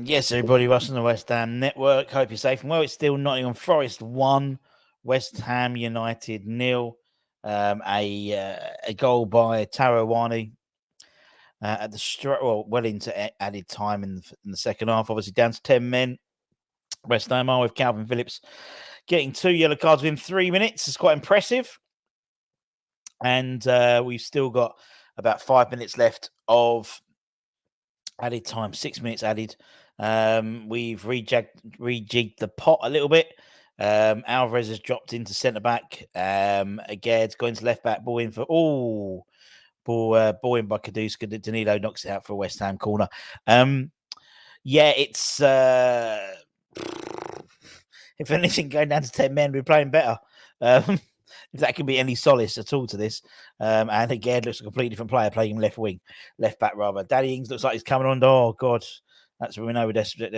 Yes, everybody, Russ on the West Ham Network. Hope you're safe and well. It's still Nottingham Forest 1, West Ham United 0. A goal by Tarawani at the well into added time in the second half. Obviously down to 10 men. West Ham are with Calvin Phillips getting 2 yellow cards within 3 minutes. It's quite impressive. And we've still got about 5 minutes left of added time, 6 minutes added. We've rejigged the pot a little bit. Alvarez has dropped into centre back. Again's going to left back. Ball in for ball in by Kaduska. Danilo knocks it out for a West Ham corner. It's if anything, going down to 10 men, we're playing better. If that can be any solace at all to this. And again, looks a completely different player playing left back rather. Danny Ings looks like he's coming on. Oh God, that's when we know we're desperate.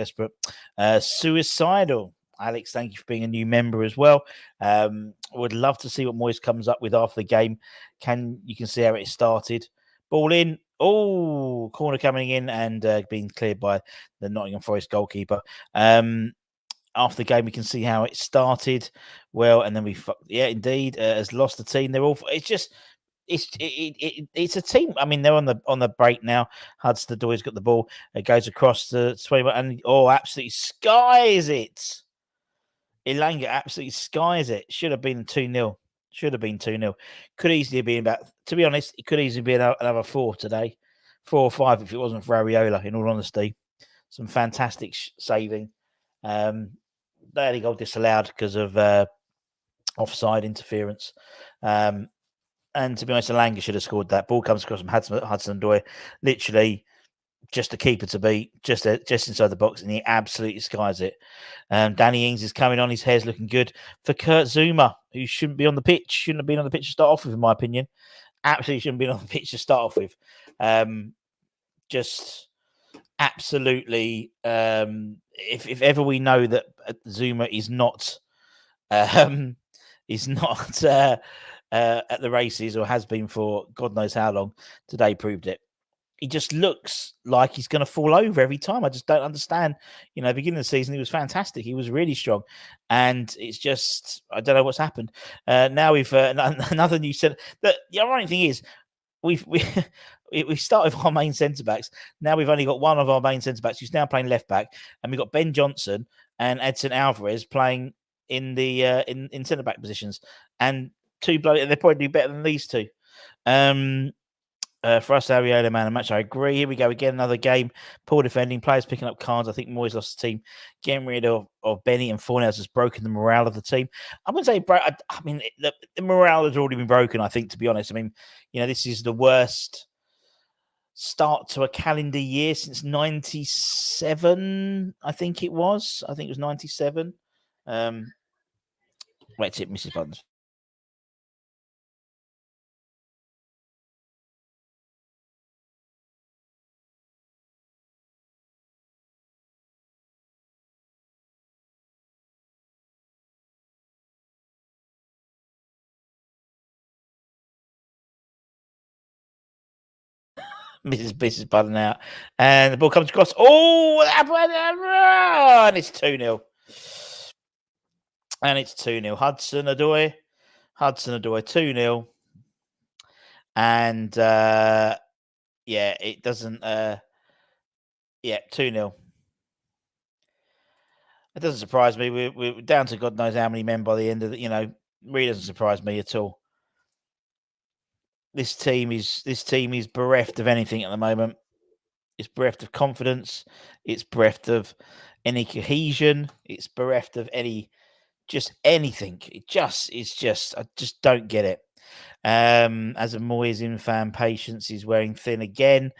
Suicidal. Alex, thank you for being a new member as well. Would love to see what Moyes comes up with after the game. You can see how it started. Ball in. Oh, corner coming in and being cleared by the Nottingham Forest goalkeeper. After the game, we can see how it started well, and then indeed, has lost the team. They're all. It's just, it's a team. I mean, they're on the break now. Hudson-Odoi's got the ball. It goes across the 21, and absolutely skies it. Ilanga absolutely skies it. Should have been 2-0. Should have been 2-0. Could easily have been about. To be honest, it could easily be another 4 today, 4 or 5 if it wasn't for Areola. In all honesty, some fantastic saving. They had a goal disallowed because of offside interference. And to be honest, Alanga should have scored that. Ball comes across from Hudson-Odoi, literally just a keeper to beat, just inside the box, and he absolutely skies it. Danny Ings is coming on. His hair's looking good for Kurt Zuma, who shouldn't be on the pitch. Shouldn't have been on the pitch to start off with, in my opinion. Absolutely shouldn't be on the pitch to start off with. Just absolutely. If ever we know that Zuma is not at the races or has been for God knows how long, today proved it. He just looks like he's going to fall over every time. I just don't understand. Beginning of the season, he was fantastic. He was really strong. And it's just, I don't know what's happened. Now we've another new set. The ironic thing is, we started with our main centre-backs. Now we've only got one of our main centre-backs who's now playing left-back. And we've got Ben Johnson and Edson Alvarez playing in the in centre-back positions. And they probably do better than these two. For us, Areola, man, a match. I agree. Here we go again. Another game. Poor defending. Players picking up cards. I think Moyes lost the team. Getting rid of Benny and Fornells has broken the morale of the team. I wouldn't say. I mean, the morale has already been broken. I think, to be honest. I mean, this is the worst start to a calendar year since '97. I think it was. I think it was '97. Wait, it, Mrs. Buttons. Mrs. Button out. And the ball comes across. Oh, and it's 2-0. And it's 2-0. Hudson-Odoi, 2-0. And it doesn't 2-0. It doesn't surprise me. We're down to God knows how many men by the end of the, really doesn't surprise me at all. This team is bereft of anything at the moment. It's bereft of confidence. It's bereft of any cohesion. It's bereft of anything. I just don't get it. As a Moyes fan, patience is wearing thin again.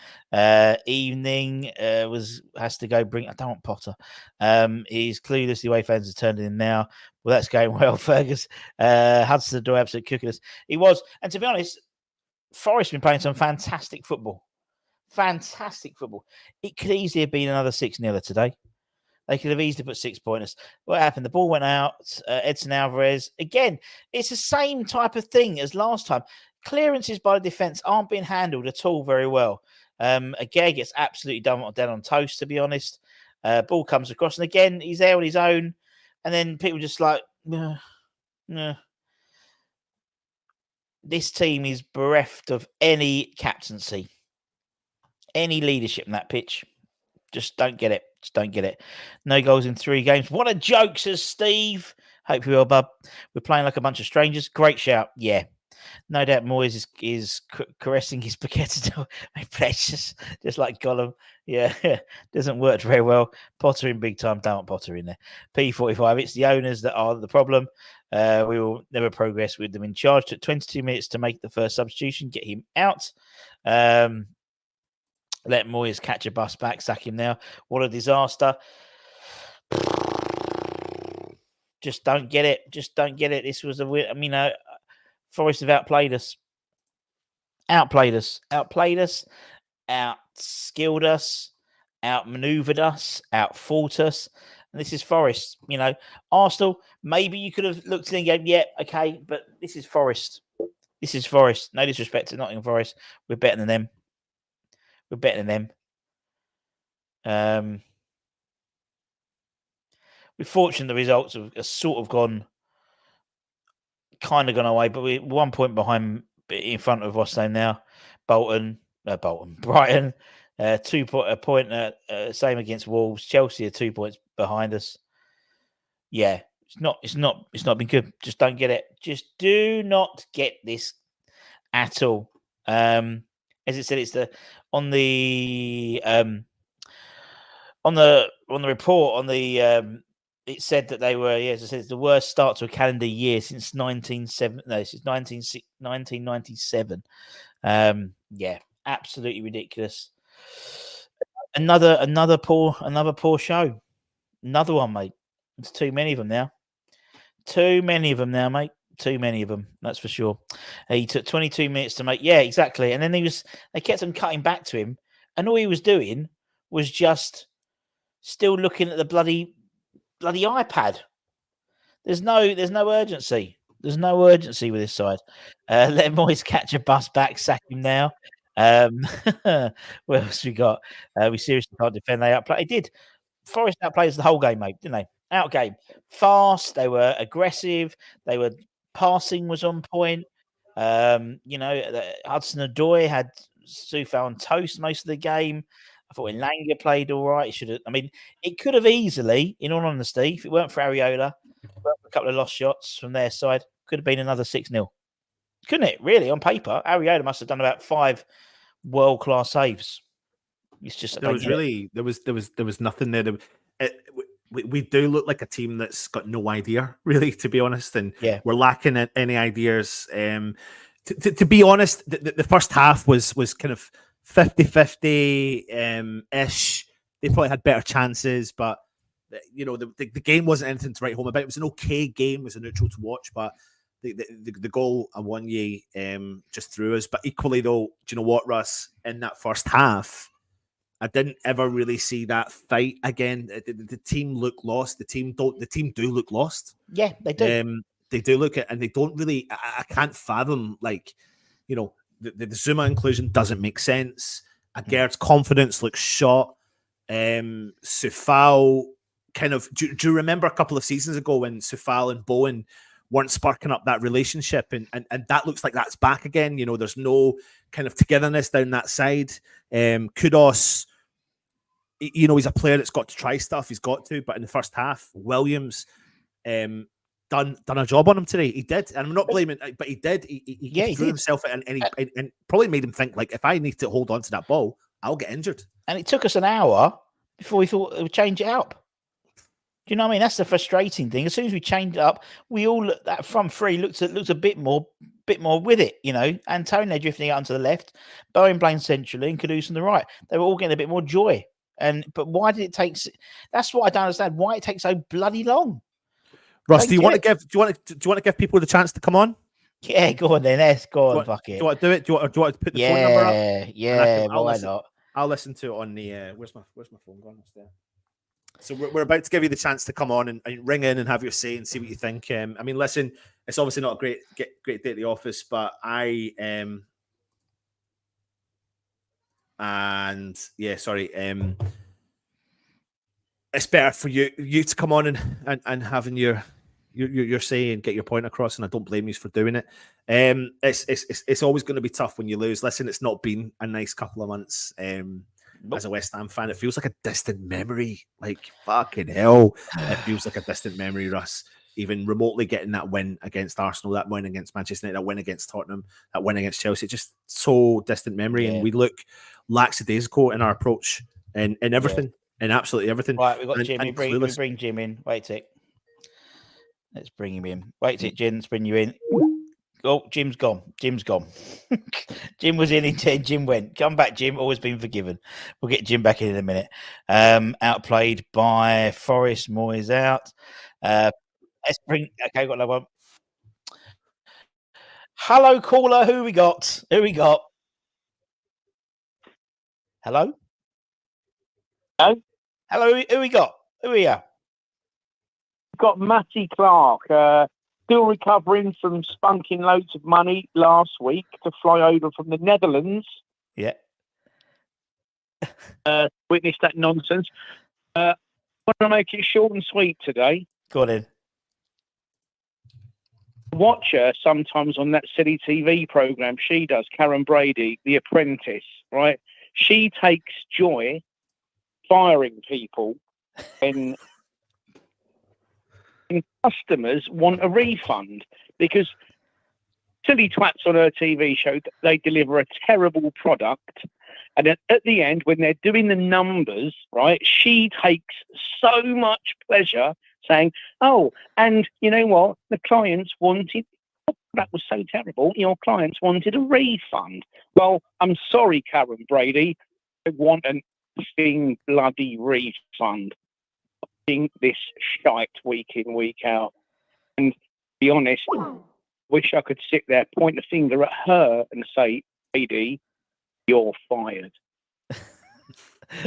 Evening has to go bring. I don't want Potter. He's clueless. The away fans have turned him now. Well, that's going well, Fergus. Hudson-Odoi absolutely cooking us. He was, and to be honest, Forest have been playing some fantastic football. Fantastic football. It could easily have been another 6-0 today. They could have easily put 6 pointers. What happened? The ball went out. Edson Alvarez. Again, it's the same type of thing as last time. Clearances by the defence aren't being handled at all very well. Again, gets absolutely done on toast, to be honest. Ball comes across, and again he's there on his own, and then people just like, nah. This team is bereft of any captaincy, any leadership in that pitch. Just don't get it. Just don't get it. No goals in 3 games. What a joke, says Steve. Hope you're well, bub. We're playing like a bunch of strangers. Great shout. Yeah. No doubt Moyes is caressing his spaghetti. just like Gollum. Yeah. Doesn't work very well. Potter in big time. Don't want Potter in there. P45. It's the owners that are the problem. We will never progress with them in charge. Took 22 minutes to make the first substitution. Get him out. Let Moyes catch a bus back, sack him now. What a disaster. Just don't get it. Just don't get it. This was a weird, Forest have outplayed us. Outskilled us, outmaneuvered us, outfought us. And this is Forest. Arsenal, maybe you could have looked at it and go, yeah, okay, but this is Forest. This is Forest. No disrespect to Nottingham Forest. We're better than them. We're better than them. We're fortunate the results have sort of gone away, but we're 1 point behind in front of what's name now. Brighton, 2 point, same against Wolves. Chelsea are 2 points behind us. Yeah, it's not been good. Just don't get it. Just do not get this at all. As it said, it's on the report it said that they were, as I said, it's the worst start to a calendar year since 1997. Yeah, absolutely ridiculous. Another poor show. Another one, mate. It's too many of them now. Mate. Too many of them, that's for sure. He took 22 minutes to make. Yeah, exactly. And then they kept on cutting back to him, and all he was doing was just still looking at the bloody iPad. There's no urgency. There's no urgency with this side. Let Moyes catch a bus back, sack him now. What else we got? We seriously can't defend. They outplay. They did. Forest outplayed us the whole game, mate, didn't they? Outgame. Fast. They were aggressive. They were passing was on point. Hudson Odoi had Soufal on toast most of the game. I thought Elanga played all right. It could have easily, in all honesty, if it weren't for Areola, a couple of lost shots from their side, could have been another 6-0. Couldn't it? Really, on paper, Areola must have done about 5 world-class saves. It's just there was nothing there. We do look like a team that's got no idea, really, to be honest, and we're lacking any ideas. To be honest, the first half was kind of 50-50 ish. They probably had better chances, but the game wasn't anything to write home about. It was an okay game, it was a neutral to watch, but the goal I won just threw us. But equally though, do you know what, Russ? In that first half, I didn't ever really see that fight again. The team look lost. The team do look lost. Yeah, they do. They do look at, and they don't really. I can't fathom the Zuma inclusion doesn't make sense. Agaird's confidence looks shot. Soufal kind of. Do you remember a couple of seasons ago when Soufal and Bowen weren't sparking up that relationship, and that looks like that's back again. There's no kind of togetherness down that side. Kudos, he's a player that's got to try stuff. He's got to, but in the first half, Williams done a job on him today. He did, and I'm not blaming, but he did. He threw himself at and probably made him think, like, if I need to hold on to that ball, I'll get injured. And it took us an hour before we thought it would change it up. Do you know what I mean? That's the frustrating thing. As soon as we changed it up, we all looked, that front three looked a bit more with it. Antonio drifting out onto the left, Bowen playing centrally, and Kudus on the right. They were all getting a bit more joy. But why did it take? That's what I don't understand. Why it takes so bloody long. Russ, do you want to give people the chance to come on? Yeah, go on then. Let's go on. Fuck it. Do you want to do it? Do you want to put the phone number up? Yeah. Why not? I'll listen to it on the. Where's my phone gone? It's there. So we're about to give you the chance to come on and ring in and have your say and see what you think. Listen, it's obviously not a great day at the office, but it's better for you to come on and having your say and get your point across, and I don't blame you for doing it. It's always going to be tough when you lose. Listen, it's not been a nice couple of months. As a West Ham fan, it feels like a distant memory. Like fucking hell, it feels like a distant memory, Russ. Even remotely getting that win against Arsenal, that win against Manchester United, that win against Tottenham, that win against Chelsea, just so distant memory. And we look lackadaisical in our approach and everything, and absolutely everything. Right, we've got Jim. We clueless. bring Jim in. Wait a tick. Let's bring him in. Wait a tick, Jim. Let's bring you in. Oh, Jim's gone. Jim's gone. Jim was in, Jim went. Come back, Jim. Always been forgiven. We'll get Jim back in a minute. Outplayed by Forest. Moyes out. Let's bring. Okay, got another one. Hello, caller. Who we got? Who we got? Hello. Hello. Hello. Who we got? Who are you? Got Matty Clark. Still recovering from spunking loads of money last week to fly over from the Netherlands. Yeah. Witnessed that nonsense. I want to make it short and sweet today. Go on in. Watch her sometimes on that silly TV program she does, Karen Brady, The Apprentice, right? She takes joy firing people when customers want a refund, because silly twats on her TV show, they deliver a terrible product, and at the end, when they're doing the numbers, right, she takes so much pleasure saying, oh, and you know what, the clients wanted, that was so terrible, your clients wanted a refund. Well, I'm sorry, Karen Brady, I want an effing bloody refund. This shite week in, week out. And to be honest, wish I could sit there, point a finger at her and say, lady, you're fired.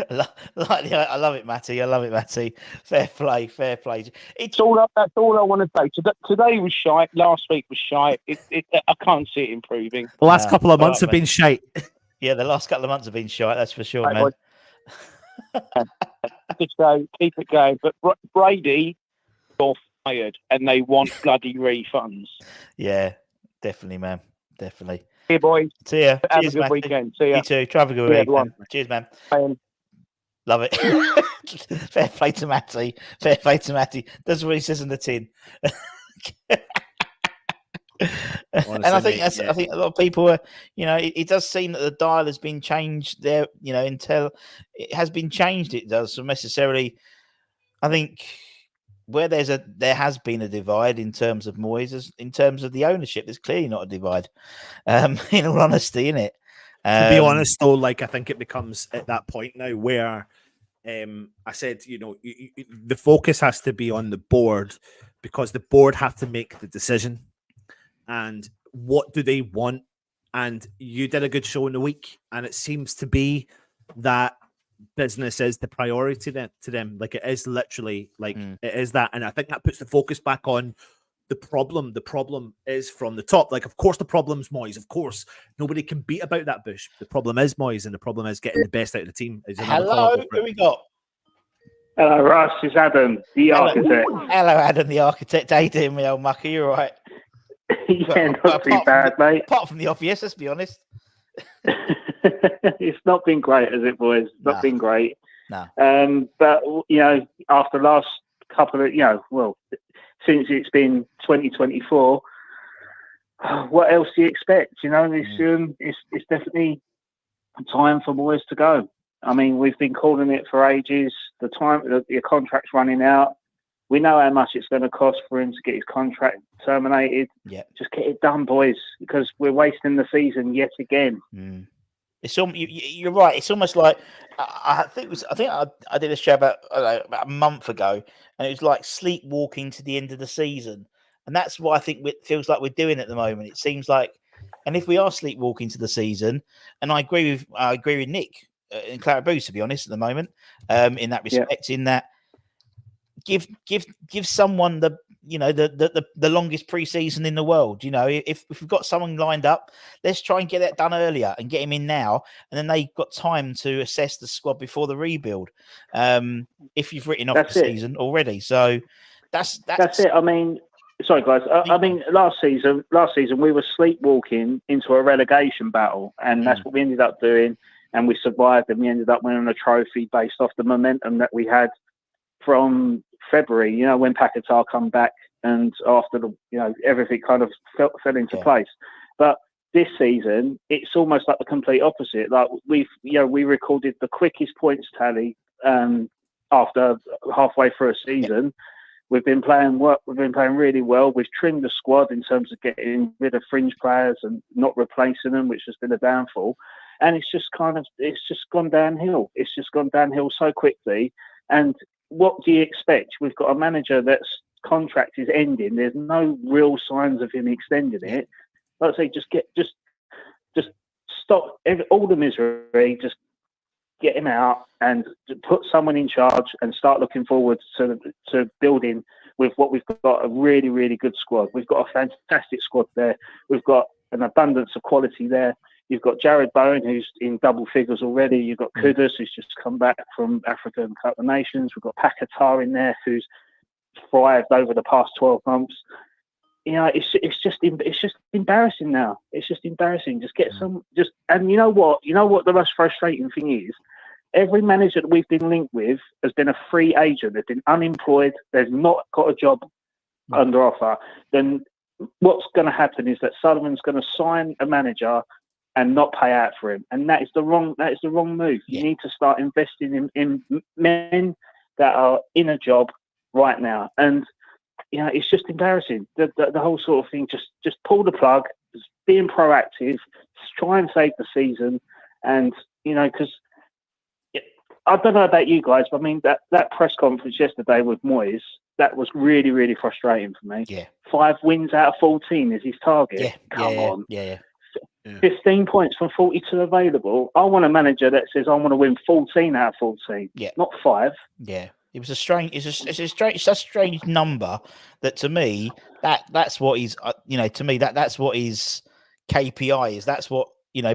I love it, Matty. I love it, Matty. Fair play, fair play. That's all I want to say. Today was shite. Last week was shite. I can't see it improving. The last couple of months have been shite. Yeah, the last couple of months have been shite. That's for sure, man. Just go, keep it going. But Brady, you're fired, and they want bloody refunds. Yeah, definitely, man. Definitely. See you, boys. See ya. Have Cheers, a good Matty. weekend. See ya. You too. Try have a good weekend. Cheers, man. Love it. Fair play to Matty. Fair play to Matty. That's what he says in the tin. And I think I think a lot of people are, it does seem that the dial has been changed there, until it has been changed. It does. So necessarily, I think where there has been a divide in terms of Moyes, in terms of the ownership, there's clearly not a divide. In all honesty, in it. To be honest, though, I think it becomes at that point now where I said, the focus has to be on the board, because the board have to make the decision. And what do they want? And you did a good show in the week, and it seems to be that business is the priority to them. Like, it is literally it is that. And I think that puts the focus back on the problem. The problem is from the top. Like, of course, the problem's Moyes. Of course, nobody can beat about that bush. The problem is Moyes, and the problem is getting the best out of the team. Hello, who we got? Hello, Russ. It's Adam, the architect. Hello, Adam, the architect. How you doing, me old mucker? You all right? Yeah, not too bad, mate. Apart from the obvious, let's be honest. It's not been great, has it, boys? It's not been great. No. But, after last couple of, since it's been 2024, what else do you expect? It's definitely time for Moyes to go. I mean, we've been calling it for ages. Your contract's running out. We know how much it's going to cost for him to get his contract terminated. Yeah, just get it done, boys, because we're wasting the season yet again. It's you're right. It's almost like I think I did a show about a month ago, and it was like sleepwalking to the end of the season, and that's what I think it feels like we're doing at the moment. It seems like, and if we are sleepwalking to the season, and I agree with Nick and Clara Booth, to be honest, at the moment, in that respect, in that give someone the longest preseason in the world. If we've got someone lined up, let's try and get that done earlier and get him in now, and then they've got time to assess the squad before the rebuild. If you've written off the season already, so that's it. I mean, sorry guys. I mean, last season we were sleepwalking into a relegation battle, and that's what we ended up doing. And we survived, and we ended up winning a trophy based off the momentum that we had from February. When Paquetá come back, and after everything kind of fell into place. But this season, it's almost like the complete opposite. Like we recorded the quickest points tally after halfway through a season. We've been playing really well. We've trimmed the squad in terms of getting rid of fringe players and not replacing them, which has been a downfall. And it's just gone downhill. It's just gone downhill so quickly. And what do you expect? We've got a manager that's contract is ending. There's no real signs of him extending it. Like I say, just stop all the misery. Just get him out and put someone in charge and start looking forward to building with what we've got. A really, really good squad. We've got a fantastic squad there. We've got an abundance of quality there. You've got Jared Bowen, who's in double figures already. You've got Kudus, who's just come back from Africa and Cup of Nations. We've got Paquetá in there, who's thrived over the past 12 months. It's just embarrassing now. It's just embarrassing. And you know what the most frustrating thing is? Every manager that we've been linked with has been a free agent. They've been unemployed. They've not got a job under offer. Then what's going to happen is that Sullivan's going to sign a manager and not pay out for him, and that is the wrong move. You need to start investing in men that are in a job right now, and it's just embarrassing. The whole sort of thing. Just pull the plug. Just being proactive. Try and save the season, and because I don't know about you guys, but I mean that press conference yesterday with Moyes, that was really, really frustrating for me. 5 wins out of 14 is his target. Come on. 15 points from 42 available. I want a manager that says I want to win 14 out of 14, not 5. Yeah, it was a strange. It's a strange number that to me that's what is to me that's what his KPI is. That's what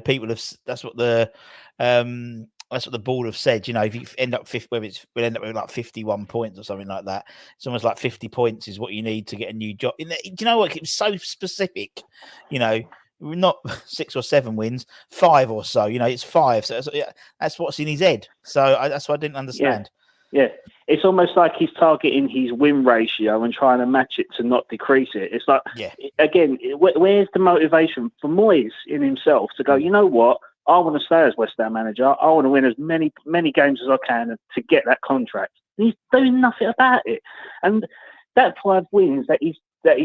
people have. That's what the board have said. If you end up fifth, whether we'll end up with like 51 points or something like that. It's almost like 50 points is what you need to get a new job. Do you know what? It was so specific. Not 6 or 7 wins, 5 or so. It's 5. So that's what's in his head. So that's what I didn't understand. Yeah, it's almost like he's targeting his win ratio and trying to match it to not decrease it. It's like, again, where's the motivation for Moyes in himself to go, you know what? I want to stay as West Ham manager. I want to win as many games as I can to get that contract. And he's doing nothing about it. And that 5 wins that he's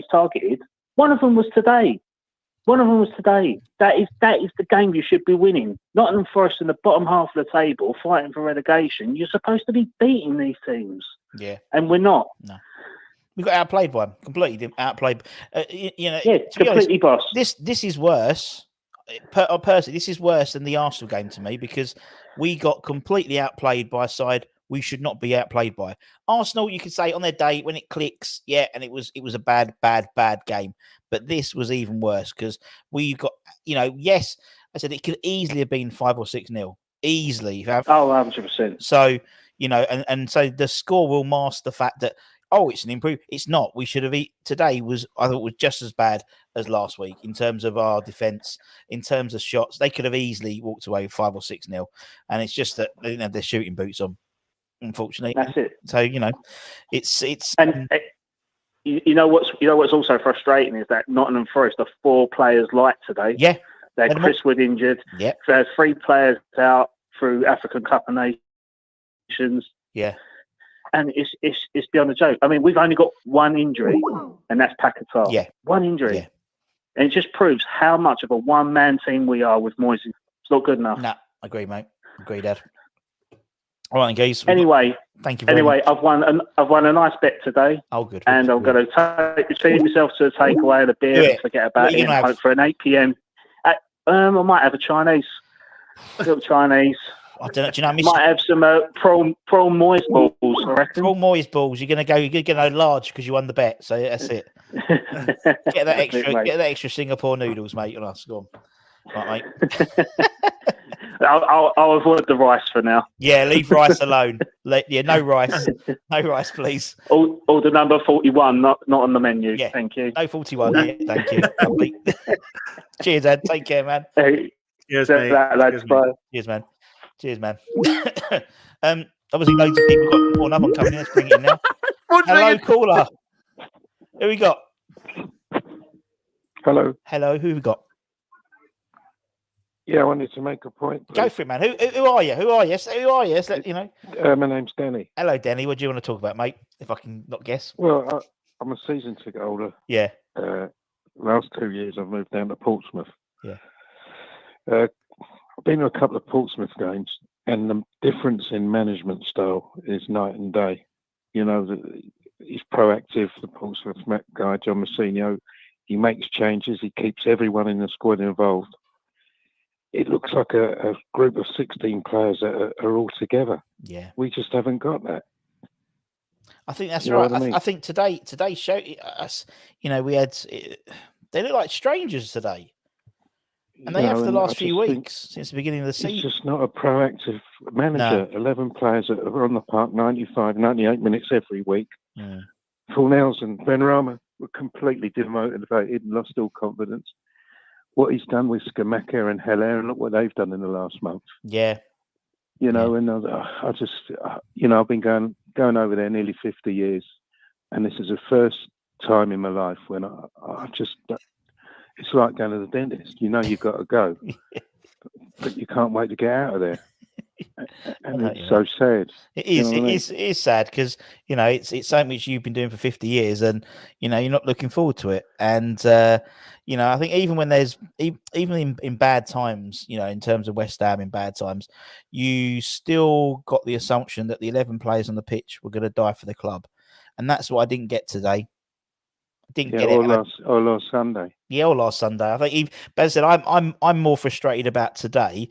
targeted, one of them was today. That is the game you should be winning. Nottingham Forest in the bottom half of the table, fighting for relegation. You're supposed to be beating these teams. Yeah. And we're not. No. We got outplayed by them. Completely outplayed. Completely boss. This is worse. Personally, this is worse than the Arsenal game to me because we got completely outplayed by a side we should not be outplayed by. Arsenal, you could say on their day when it clicks, and it was a bad game. But this was even worse because we got, yes, I said it could easily have been 5 or 6-0. Easily. 100%. So, and so the score will mask the fact that, it's an improvement. It's not. We should have today I thought was just as bad as last week in terms of our defence, in terms of shots. They could have easily walked away with 5 or 6-0. And it's just that they didn't have their shooting boots on, unfortunately. That's it. So, it's and you know what's also frustrating is that Nottingham Forest are 4 players light today. Yeah. They're Chris Wood injured. Yeah. There's 3 players out through African Cup of Nations. Yeah. And it's beyond a joke. I mean, we've only got 1 injury, and that's Paquetá. Yeah. 1 injury. Yeah. And it just proves how much of a one-man team we are with Moyes. It's not good enough. No, agree, mate. Agree, Dad. All right, guys. Anyway, thank you very much. I've won a nice bet today. Oh, good. And I'm going to treat myself to a takeaway and a beer and forget about it and hope for an 8 p.m. I might have a Chinese. Little Chinese. I don't know. Do you know? Might have some prawn moist balls, I reckon. Prawn Moyes balls. You're gonna go large because you won the bet. So that's it. Get that extra Singapore noodles, mate. On us, go on, right, mate. I'll avoid the rice for now. Yeah, leave rice alone. No rice, please. Order number 41, not on the menu. Yeah. Thank you. No 41. Yeah, thank you. Lovely. Cheers, Ed. Take care, man. Hey, Cheers, mate. Cheers, man. Cheers, man. Obviously, loads of people got another one coming in. Let's bring it in now. Hello, caller. Who we got? Hello. Who we got? Yeah, I wanted to make a point. Please. Go for it, man. Who are you? Who are you? Let you know. My name's Danny. Hello, Danny. What do you want to talk about, mate? If I can not guess. Well, I'm a season ticket holder. Yeah. Last 2 years, I've moved down to Portsmouth. Yeah. I've been to a couple of Portsmouth games, and the difference in management style is night and day. You know, he's proactive. The Portsmouth guy, John Massinio, he makes changes. He keeps everyone in the squad involved. It looks like a group of 16 players that are all together. Yeah. We just haven't got that. I think that's You know right. what I mean? I think today showed us, we had, they look like strangers today. And they have for the last few weeks, since the beginning of the season. He's just not a proactive manager. No. 11 players that are on the park 95, 98 minutes every week. Yeah. Fornells and Benrahma were completely demotivated and lost all confidence. What he's done with Scamacca and Heller, and look what they've done in the last month. Yeah. And I just, I've been going over there nearly 50 years, and this is the first time in my life when I just, it's like going to the dentist. You've got to go, but you can't wait to get out of there. And it's so sad. It is. It is sad because it's something which you've been doing for 50 years, and you're not looking forward to it. And I think even when there's even in bad times, in terms of West Ham in bad times, you still got the assumption that the 11 players on the pitch were going to die for the club, and that's what I didn't get today. Or last Sunday. Yeah, or last Sunday. I think, but as I said, I'm more frustrated about today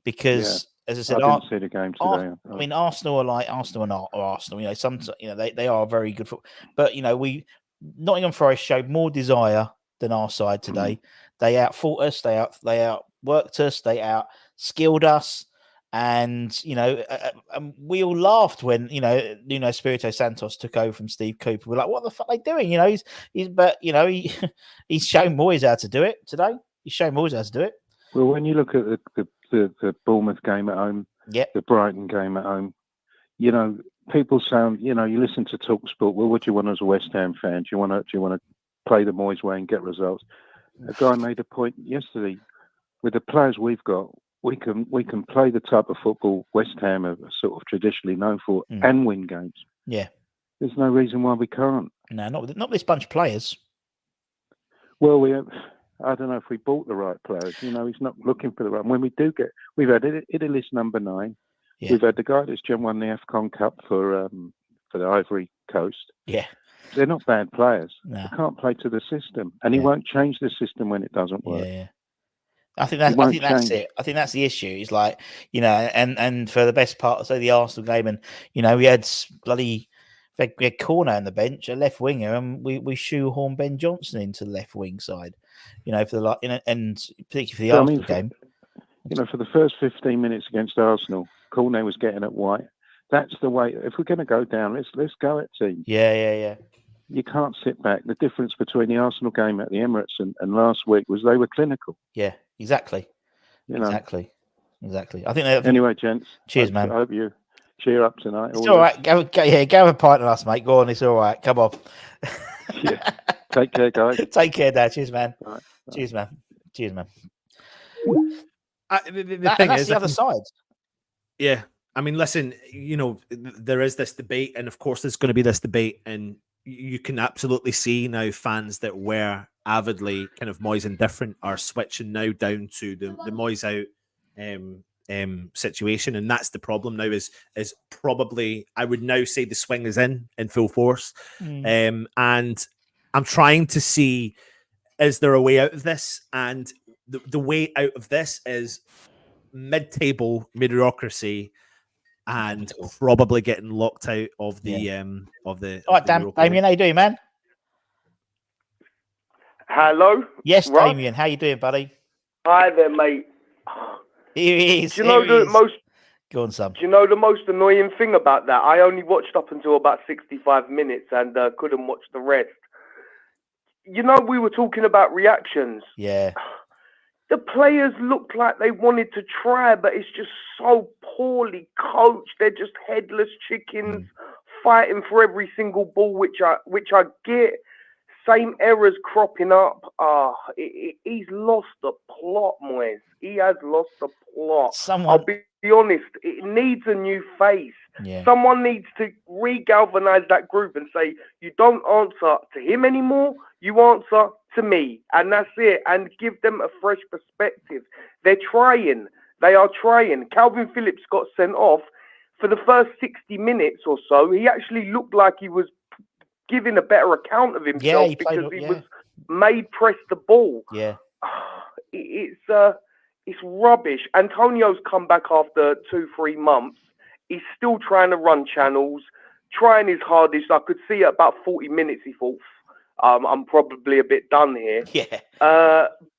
because. Yeah. As I said, I didn't see the game today. I mean, Arsenal are like Arsenal and Arsenal. They are very good football. But Nottingham Forest showed more desire than our side today. They outfought us. They outworked us. They outskilled us. And we all laughed when Espirito Santos took over from Steve Cooper. We're like, what the fuck are they doing? He's shown Moyes how to do it today. He's shown Moyes how to do it. Well, when you look at the Bournemouth game at home, the Brighton game at home, people sound, you listen to TalkSport. Well, what do you want as a West Ham fan? Do you want to play the Moyes way and get results? A guy made a point yesterday. With the players we've got, we can play the type of football West Ham are sort of traditionally known for and win games. Yeah, there's no reason why we can't. No, not this bunch of players. Well, I don't know if we bought the right players. He's not looking for the right. When we do we've had Italy's number 9. Yeah. We've had the guy that's just won the AFCON Cup for the Ivory Coast. Yeah, they're not bad players. No. They can't play to the system, and he won't change the system when it doesn't work. Yeah. I think that's it. I think that's the issue. It's like and for the best part, say the Arsenal game, and we had we had Corner on the bench, a left winger, and we shoehorned Ben Johnson into the left wing side. For the and particularly for the Arsenal game. For the first 15 minutes against Arsenal, Cornet was getting at White. That's the way. If we're going to go down, let's go at team. Yeah. You can't sit back. The difference between the Arsenal game at the Emirates and last week was they were clinical. Yeah, exactly. Exactly. I think. Anyway, gents. Cheers, man. I hope you cheer up tonight. It's all right. Go have a pint on us, mate. Go on. It's all right. Come on. Yeah. Take care, guys. Take care, Dad. Cheers, man. All right. Cheers, man. Cheers, man. The thing is, the other side. Yeah. I mean, listen, there is this debate, and of course there's going to be this debate, and you can absolutely see now fans that were avidly kind of Moyes indifferent are switching now down to the Moyes out situation, and that's the problem now. Is probably, I would now say, the swing is in full force, and I'm trying to see, is there a way out of this? And the way out of this is mid-table mediocrity and probably getting locked out of the All right, Damien, how you doing, man? Hello. Yes, Russ? Damien, how you doing, buddy? Hi there, mate. Here he is. Do you know the most? Go on, Sam. Do you know the most annoying thing about that? I only watched up until about 65 minutes and couldn't watch the rest. You know, we were talking about reactions. Yeah. The players looked like they wanted to try, but it's just so poorly coached. They're just headless chickens fighting for every single ball, which I get. Same errors cropping up. He's lost the plot, Moyes. He has lost the plot. I'll be honest. It needs a new face. Yeah. Someone needs to re-galvanize that group and say, you don't answer to him anymore. You answer to me. And that's it. And give them a fresh perspective. They're trying. They are trying. Calvin Phillips got sent off. For the first 60 minutes or so, he actually looked like he was giving a better account of himself because he was made press the ball. Yeah. It's rubbish. Antonio's come back after 2-3 months. He's still trying to run channels, trying his hardest. I could see at about 40 minutes he thought, I'm probably a bit done here. Yeah.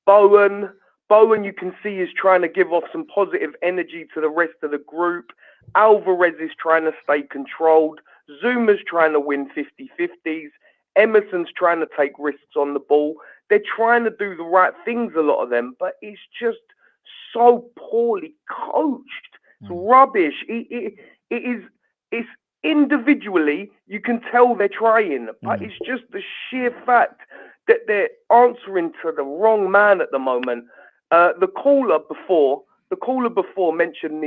Bowen, you can see, is trying to give off some positive energy to the rest of the group. Alvarez is trying to stay controlled. Zuma's trying to win 50-50s. Emerson's trying to take risks on the ball. They're trying to do the right things, a lot of them, but it's just so poorly coached. It's rubbish. It's individually, you can tell they're trying, but it's just the sheer fact that they're answering to the wrong man at the moment. The caller before mentioned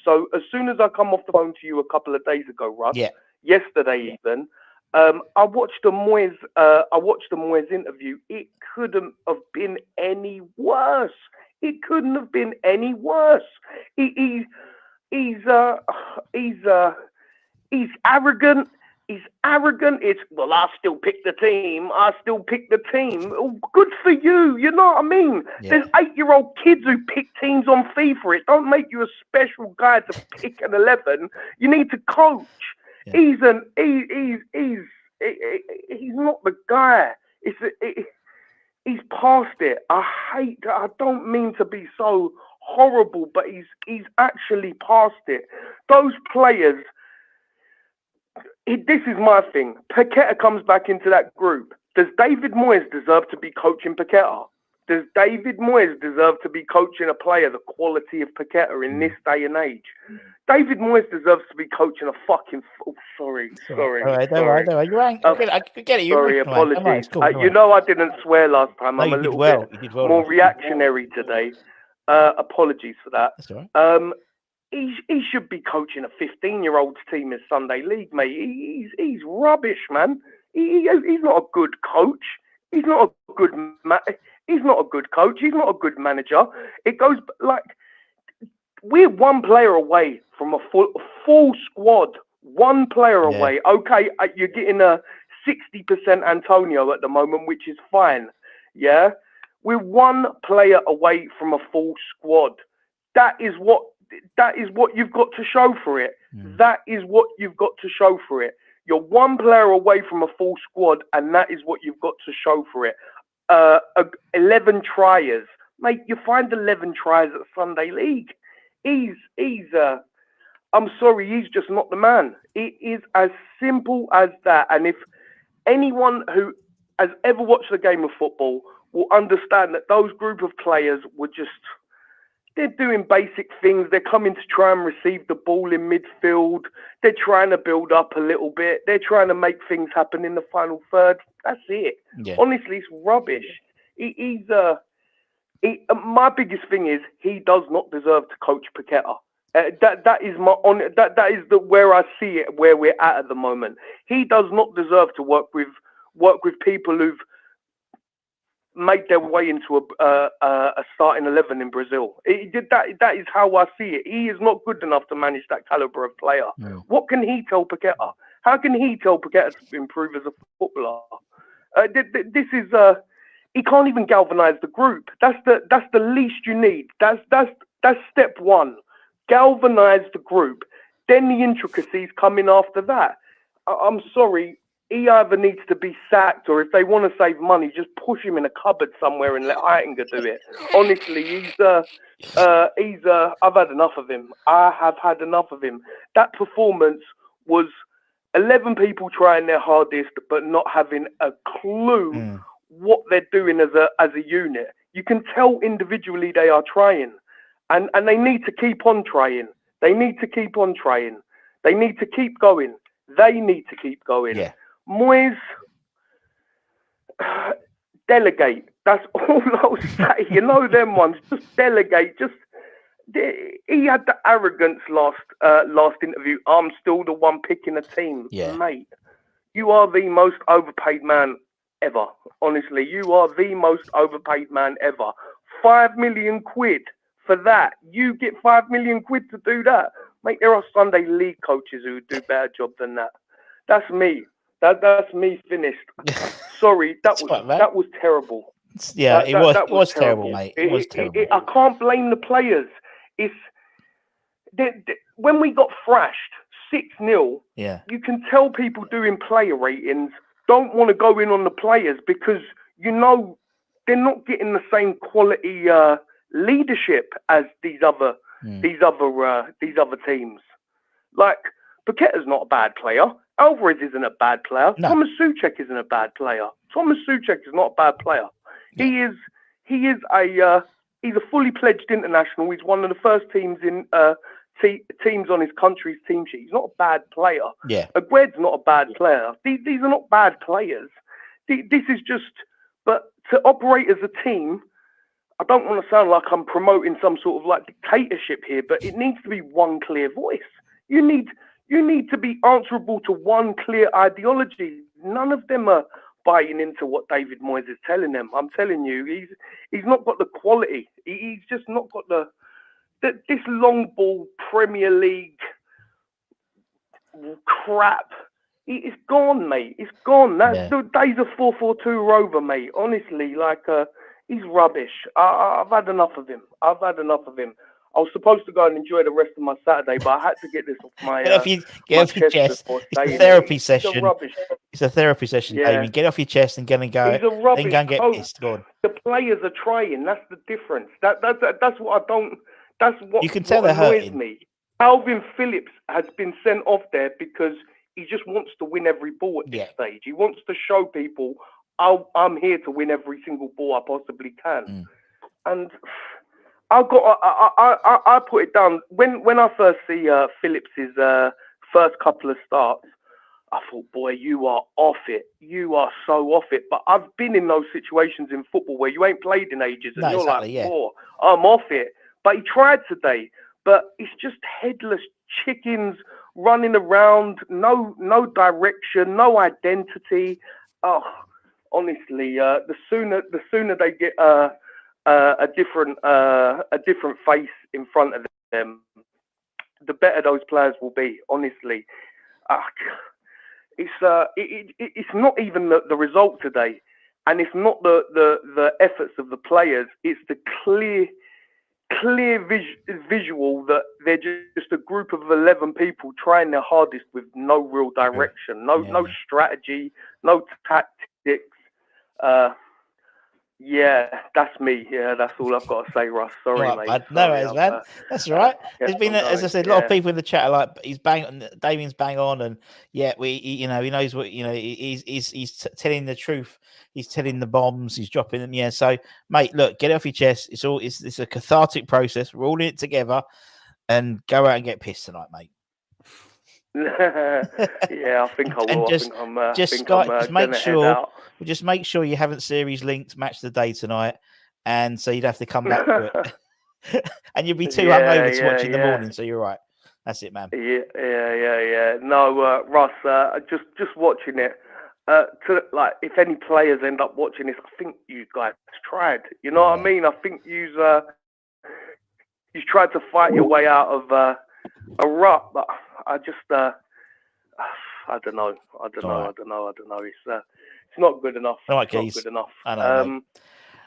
so as soon as I come off the phone to you a couple of days ago, Russ, yesterday even, I watched the Moyes interview. It couldn't have been any worse. It couldn't have been any worse. He's arrogant. He's arrogant. It's, well, I still pick the team. Oh, good for you. You know what I mean? Yeah. There's 8-year-old kids who pick teams on FIFA. It don't make you a special guy to pick an 11. You need to coach. Yeah. He's not the guy. He's past it. I don't mean to be so horrible, but he's actually past it. Those players. This is my thing. Paqueta comes back into that group. Does David Moyes deserve to be coaching Paqueta? Does David Moyes deserve to be coaching a player the quality of Paqueta in this day and age? David Moyes deserves to be coaching a fucking... sorry. All right, don't worry. You ain't... I get it. Sorry, apologies. Cool, you know I didn't swear last time. No, I'm a little bit more reactionary today. Apologies for that. That's all right. He should be coaching a 15-year-old's team in Sunday League, mate. He's rubbish, man. He's not a good coach. He's not a good coach. He's not a good manager. It goes like we're one player away from a full squad. One player away. Okay, you're getting a 60% Antonio at the moment, which is fine. Yeah, we're one player away from a full squad. That is what you've got to show for it. That is what you've got to show for it. You're one player away from a full squad, and that is what you've got to show for it. 11 triers. Mate, you find 11 triers at Sunday League. I'm sorry, he's just not the man. It is as simple as that. And if anyone who has ever watched a game of football will understand that those group of players were just... They're doing basic things. They're coming to try and receive the ball in midfield. They're trying to build up a little bit. They're trying to make things happen in the final third. That's it. Yeah. Honestly, it's rubbish. My biggest thing is he does not deserve to coach Paqueta. That is where I see it, where we're at the moment. He does not deserve to work with people who've made their way into a starting 11 in Brazil. That is how I see it. He is not good enough to manage that caliber of player. No. What can he tell Paqueta? How can he tell Paqueta to improve as a footballer? This is he can't even galvanise the group. That's the least you need. That's That's step one. Galvanize the group. Then the intricacies come in after that. I'm sorry. He either needs to be sacked, or if they want to save money, just push him in a cupboard somewhere and let Heitinger do it. Honestly, I've had enough of him. I have had enough of him. That performance was 11 people trying their hardest, but not having a clue what they're doing as a unit. You can tell individually they are trying, and they need to keep on trying. They need to keep on trying. They need to keep going. They need to keep going. Yeah. Moyes, delegate. That's all I'll say. You know them ones. Just delegate. He had the arrogance last interview. I'm still the one picking a team. Yeah. Mate, you are the most overpaid man ever. Honestly, you are the most overpaid man ever. 5 million quid for that. You get 5 million quid to do that. Mate, there are Sunday league coaches who do a better job than that. That's me. That's me finished. Sorry, that was terrible. Yeah, it was terrible, mate. It was terrible. I can't blame the players. It's when we got thrashed 6-0. Yeah, you can tell people doing player ratings don't want to go in on the players because you know they're not getting the same quality leadership as these other teams. Like Paqueta's not a bad player. Alvarez isn't a bad player. No. Thomas Souček isn't a bad player. Thomas Souček is not a bad player. Yeah. He's a fully pledged international. He's one of the first teams in teams on his country's team sheet. He's not a bad player. Yeah. Agued's not a bad player. These are not bad players. This is just, but to operate as a team, I don't want to sound like I'm promoting some sort of like dictatorship here, but it needs to be one clear voice. You need to be answerable to one clear ideology. None of them are buying into what David Moyes is telling them. I'm telling you, he's not got the quality. He's just not got this long ball Premier League crap. It's gone, mate. It's gone. The days of 4-4-2 are over, mate. Honestly, he's rubbish. I've had enough of him. I was supposed to go and enjoy the rest of my Saturday, but I had to get this off my get off your chest. It's a therapy session. It's a therapy session, Damien. Get off your chest and go and go. He's a rubbish then go and get coach. pissed. Go on. The players are trying. That's the difference. That's what I don't. That's what you can tell what they're annoys hurting. me. Alvin Phillips has been sent off there because he just wants to win every ball at this stage. He wants to show people, I'm here to win every single ball I possibly can. And I put it down when I first see Phillips's first couple of starts. I thought, boy, you are off it. You are so off it. But I've been in those situations in football where you ain't played in ages, and you're like, oh, I'm off it. But he tried today. But it's just headless chickens running around, no direction, no identity. Oh, honestly, the sooner they get a different face in front of them, the better those players will be. Honestly, it's not even the result today, and it's not the efforts of the players. It's the clear visual that they're just a group of 11 people trying their hardest with no real direction, no strategy, no tactics. Yeah, that's me. Yeah, that's all I've got to say, Russ. Sorry, mate. No worries, man. That's all right. There's been, as I said, a lot of people in the chat are like, Damien's bang on, and he knows what, he's telling the truth. He's telling the bombs. He's dropping them. Yeah. So, mate, look, get it off your chest. It's a cathartic process. We're all in it together, and go out and get pissed tonight, mate. Yeah, I think I will. Just make sure you haven't series linked Match the Day tonight, and so you'd have to come back to it, and you'd be too hungover to watch in the morning. So you're right. That's it, man. Yeah. No, Russ, just watching it. If any players end up watching this, I think you guys tried. You know what I mean? I think you tried to fight your way out of a rut, but I just I don't know. It's not good enough. All right, it's not good enough. I know,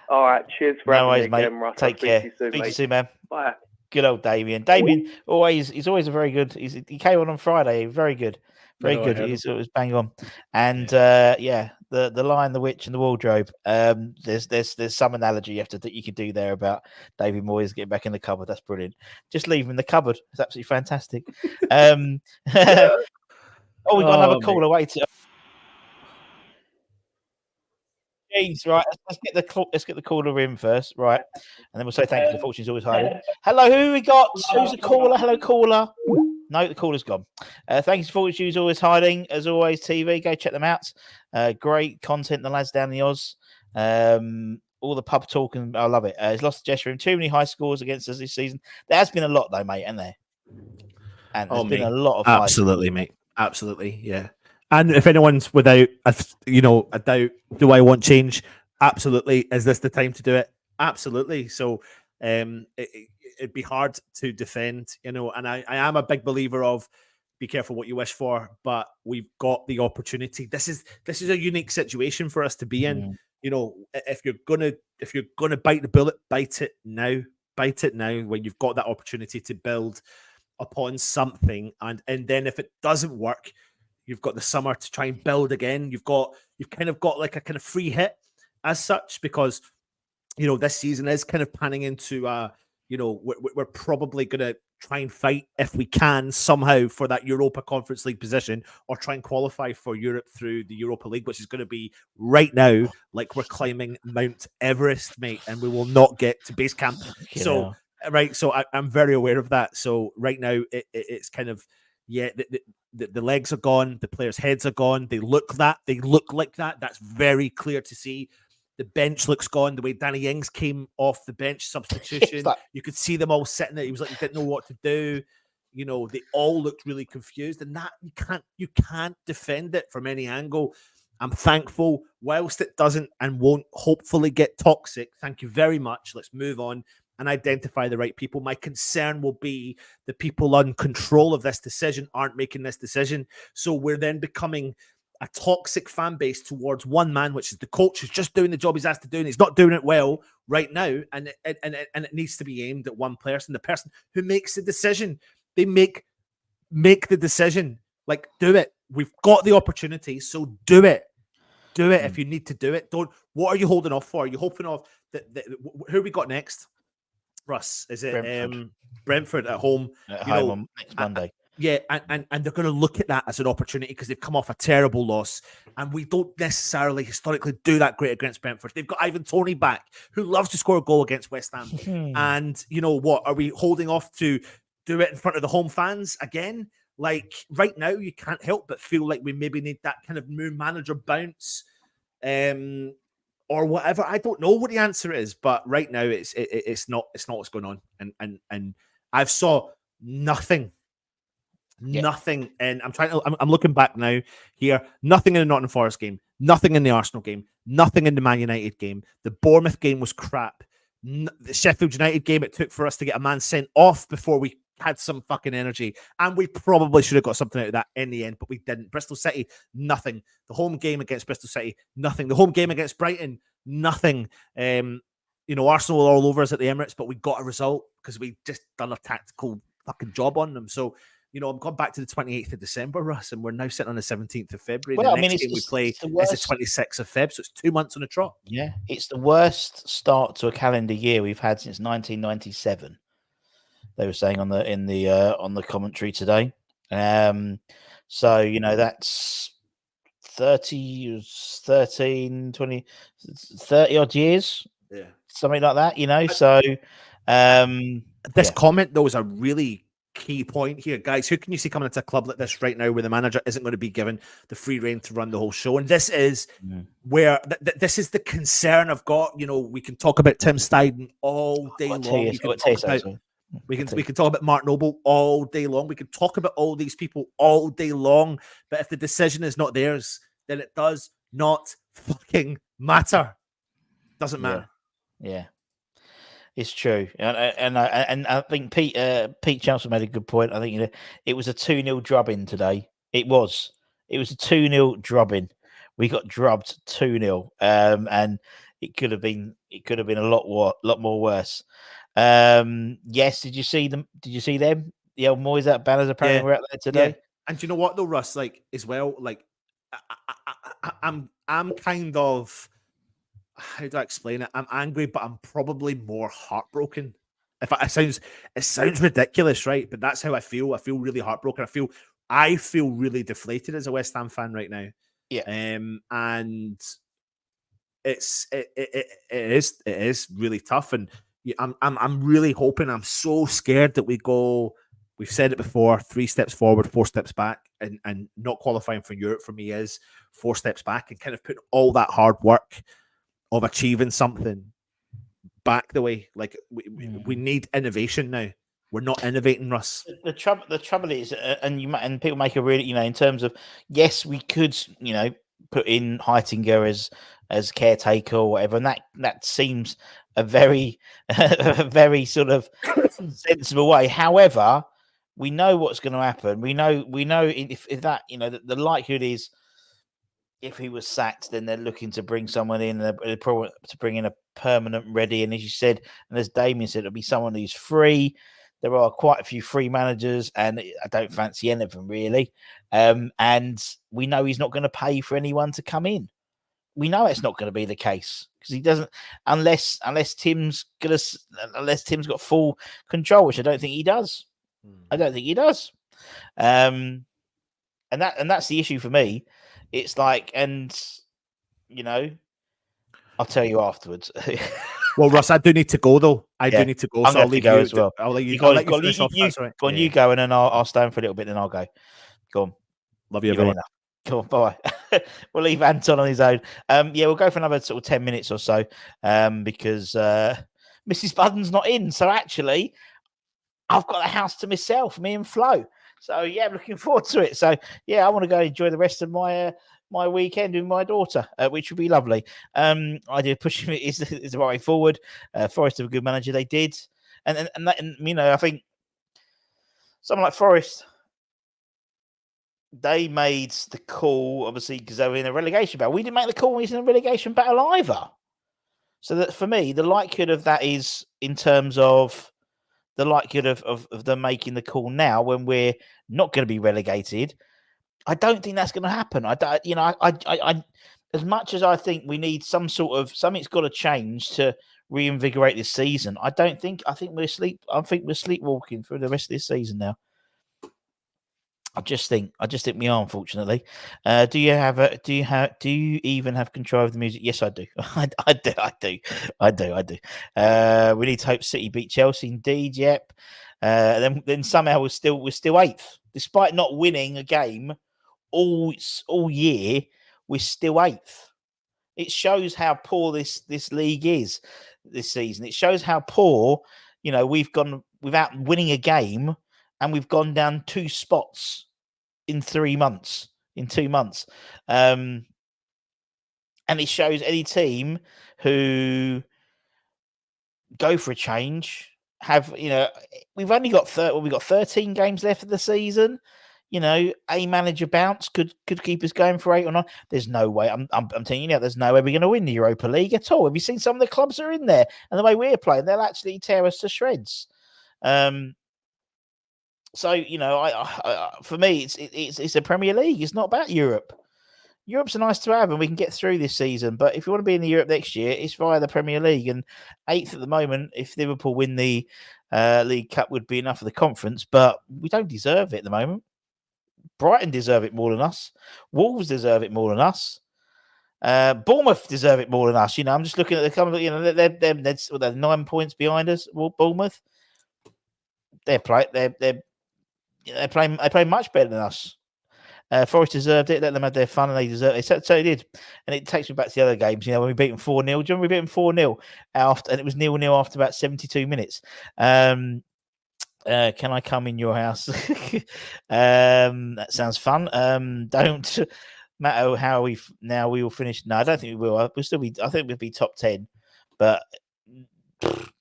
all right, cheers for having me mate. again, Russ. Take care. Speak to you soon, Speak to mate. you soon, man. Bye. Good old Damien. He's always a very good. He came on Friday. Very good. Very good. He's always bang on. And the Lion, the Witch, and the Wardrobe. There's some analogy you could do there about David Moyes getting back in the cupboard. That's brilliant. Just leave him in the cupboard. It's absolutely fantastic. We got another caller. Wait. Jeez, right. Let's get the caller in first, right? And then we'll say thank you. The fortune's always hiding. Hello, who we got? Who's the caller? Hello, caller. No, the caller's gone. Thank you, Fortune's always hiding. As always, TV, go check them out. Great content, the lads down the Oz. All the pub talk, and I love it. He's lost the gesture room. Too many high scores against us this season. There has been a lot, though, mate, hasn't there? And there's been a lot of absolutely, mate. Absolutely, yeah. And if anyone's without, a doubt, do I want change? Absolutely. Is this the time to do it? Absolutely. So it'd be hard to defend, and I am a big believer of be careful what you wish for, but we've got the opportunity. This is a unique situation for us to be in. If you're gonna bite the bullet, bite it now. Bite it now when you've got that opportunity to build upon something, and then if it doesn't work, you've got the summer to try and build again. You've kind of got like a kind of free hit as such, because this season is kind of panning into we're probably going to try and fight if we can somehow for that Europa Conference League position, or try and qualify for Europe through the Europa League, which is going to be right now like we're climbing Mount Everest, mate, and we will not get to base camp. So I'm very aware of that. So right now it's kind of the legs are gone, the players' heads are gone. They look like that. That's very clear to see. The bench looks gone. The way Danny Ings came off the bench substitution, you could see them all sitting there. He was like, he didn't know what to do. They all looked really confused, and that you can't defend it from any angle. I'm thankful, whilst it doesn't and won't hopefully get toxic. Thank you very much. Let's move on and identify the right people. My concern will be the people in control of this decision aren't making this decision. So we're then becoming a toxic fan base towards one man, which is the coach, who's just doing the job he's asked to do, and he's not doing it well right now. And it needs to be aimed at one person, the person who makes the decision. They make the decision. Like, do it. We've got the opportunity, so do it. Do it if you need to do it. What are you holding off for? Are you hoping off who we got next? Russ, is it Brentford at home? On next Monday. Yeah, and they're going to look at that as an opportunity because they've come off a terrible loss, and we don't necessarily historically do that great against Brentford. They've got Ivan Toney back, who loves to score a goal against West Ham. And you know what? Are we holding off to do it in front of the home fans again? Like right now, you can't help but feel like we maybe need that kind of new manager bounce. Or whatever. I don't know what the answer is, but right now it's not what's going on. And I've saw nothing. Nothing. And I'm looking back now here. Nothing in the Nottingham Forest game, nothing in the Arsenal game, nothing in the Man United game. The Bournemouth game was crap. The Sheffield United game, it took for us to get a man sent off before we had some fucking energy, and we probably should have got something out of that in the end, but we didn't. Bristol City, nothing. The home game against Bristol City, nothing. The home game against Brighton, nothing. Arsenal were all over us at the Emirates, but we got a result because we just done a tactical fucking job on them. So, I'm going back to the 28th of December, Russ, and we're now sitting on the 17th of February. Well, the next game we play is the 26th of Feb, so it's 2 months on a trot. Yeah, it's the worst start to a calendar year we've had since 1997. They were saying on the commentary today. So, that's 30 odd years. Yeah. Something like that, so this comment though is a really key point here, guys. Who can you see coming into a club like this right now where the manager isn't going to be given the free rein to run the whole show? And this is where this is the concern I've got. We can talk about Tim Steidten all day long. We can talk about Mark Noble all day long. We can talk about all these people all day long. But if the decision is not theirs, then it does not fucking matter. Doesn't matter. Yeah. It's true, and I think Pete Chelmsford made a good point. I think it was a 2-0 drubbing today. It was a 2-0 drubbing. We got drubbed 2-0, and it could have been a lot more worse. Yes, did you see them? Did you see them? The old Moyes out banners apparently were out there today. Yeah. And do you know what though, Russ? Like as well, like I'm kind of, how do I explain it? I'm angry, but I'm probably more heartbroken. It sounds ridiculous, right? But that's how I feel. I feel really heartbroken. I feel really deflated as a West Ham fan right now. Yeah. And it is really tough. And I'm really hoping. I'm so scared that we go. We've said it before: 3 steps forward, 4 steps back, and not qualifying for Europe for me is 4 steps back, and kind of put all that hard work of achieving something back the way. Like we need innovation now. We're not innovating, Russ. The trouble is, and people make a really, in terms of, yes, we could, put in Heitinger as caretaker or whatever, and that seems a very a very sort of sensible way. However, we know what's going to happen. We know if that, the likelihood is, if he was sacked, then they're looking to bring someone in. They're probably to bring in a permanent ready. And as you said, and as Damien said, it'll be someone who's free. There are quite a few free managers, and I don't fancy any of them really. And we know he's not going to pay for anyone to come in. We know it's not going to be the case because he doesn't, unless Tim's got full control, which I don't think he does. I don't think he does. And that's the issue for me. It's like, and I'll tell you afterwards. Well, Russ, I do need to go though. I do need to go. I'm so I'll leave go you as well. I'll let you. Go I'll let you finish off. That's right. Go on, you go, and then I'll stand for a little bit, and I'll go. Go on. Love you, everyone. Go on, bye. We'll leave Anton on his own. We'll go for another sort of 10 minutes or so, because Mrs. Budden's not in. So actually, I've got the house to myself, me and Flo. So yeah, I'm looking forward to it. So yeah, I want to go enjoy the rest of my my weekend with my daughter, which would be lovely. I did push him is the right way forward. Forest are a good manager. They did, and I think someone like Forest, they made the call obviously because they were in a relegation battle. We didn't make the call when we was in a relegation battle either. So that for me, the likelihood of that is in terms of the likelihood of them making the call now when we're not going to be relegated. I don't think that's going to happen. I as much as I think we need something's got to change to reinvigorate this season. I think we're sleepwalking through the rest of this season now. I just think we are, unfortunately. Do you even have control of the music? Yes, I do. I do. We need to hope City beat Chelsea. Indeed, yep. Then somehow we're still 8th, despite not winning a game all year. We're still 8th. It shows how poor this league is this season. It shows how poor, we've gone without winning a game. And we've gone down 2 spots in 2 months. And it shows any team who go for a change have, we've only got 13 games left of the season. A manager bounce could keep us going for 8 or 9. There's no way. I'm telling you now, there's no way we're going to win the Europa League at all. Have you seen some of the clubs that are in there and the way we're playing? They'll actually tear us to shreds. So I for me, it's a Premier League. It's not about Europe. Europe's nice to have, and we can get through this season. But if you want to be in the Europe next year, it's via the Premier League. And 8th at the moment, if Liverpool win the League Cup, would be enough for the conference. But we don't deserve it at the moment. Brighton deserve it more than us. Wolves deserve it more than us. Bournemouth deserve it more than us. I'm just looking at the couple. They're 9 points behind us. Bournemouth. They play much better than us. Forest deserved it. Let them have their fun, and they deserved it. So they did. And it takes me back to the other games. When we beat them 4-0. Do you remember we beat them 4-0 after, and it was 0-0 after about 72 minutes. Can I come in your house? That sounds fun. Don't matter how we will finish. No, I don't think we will. We'll still be. I think we'll be top 10, but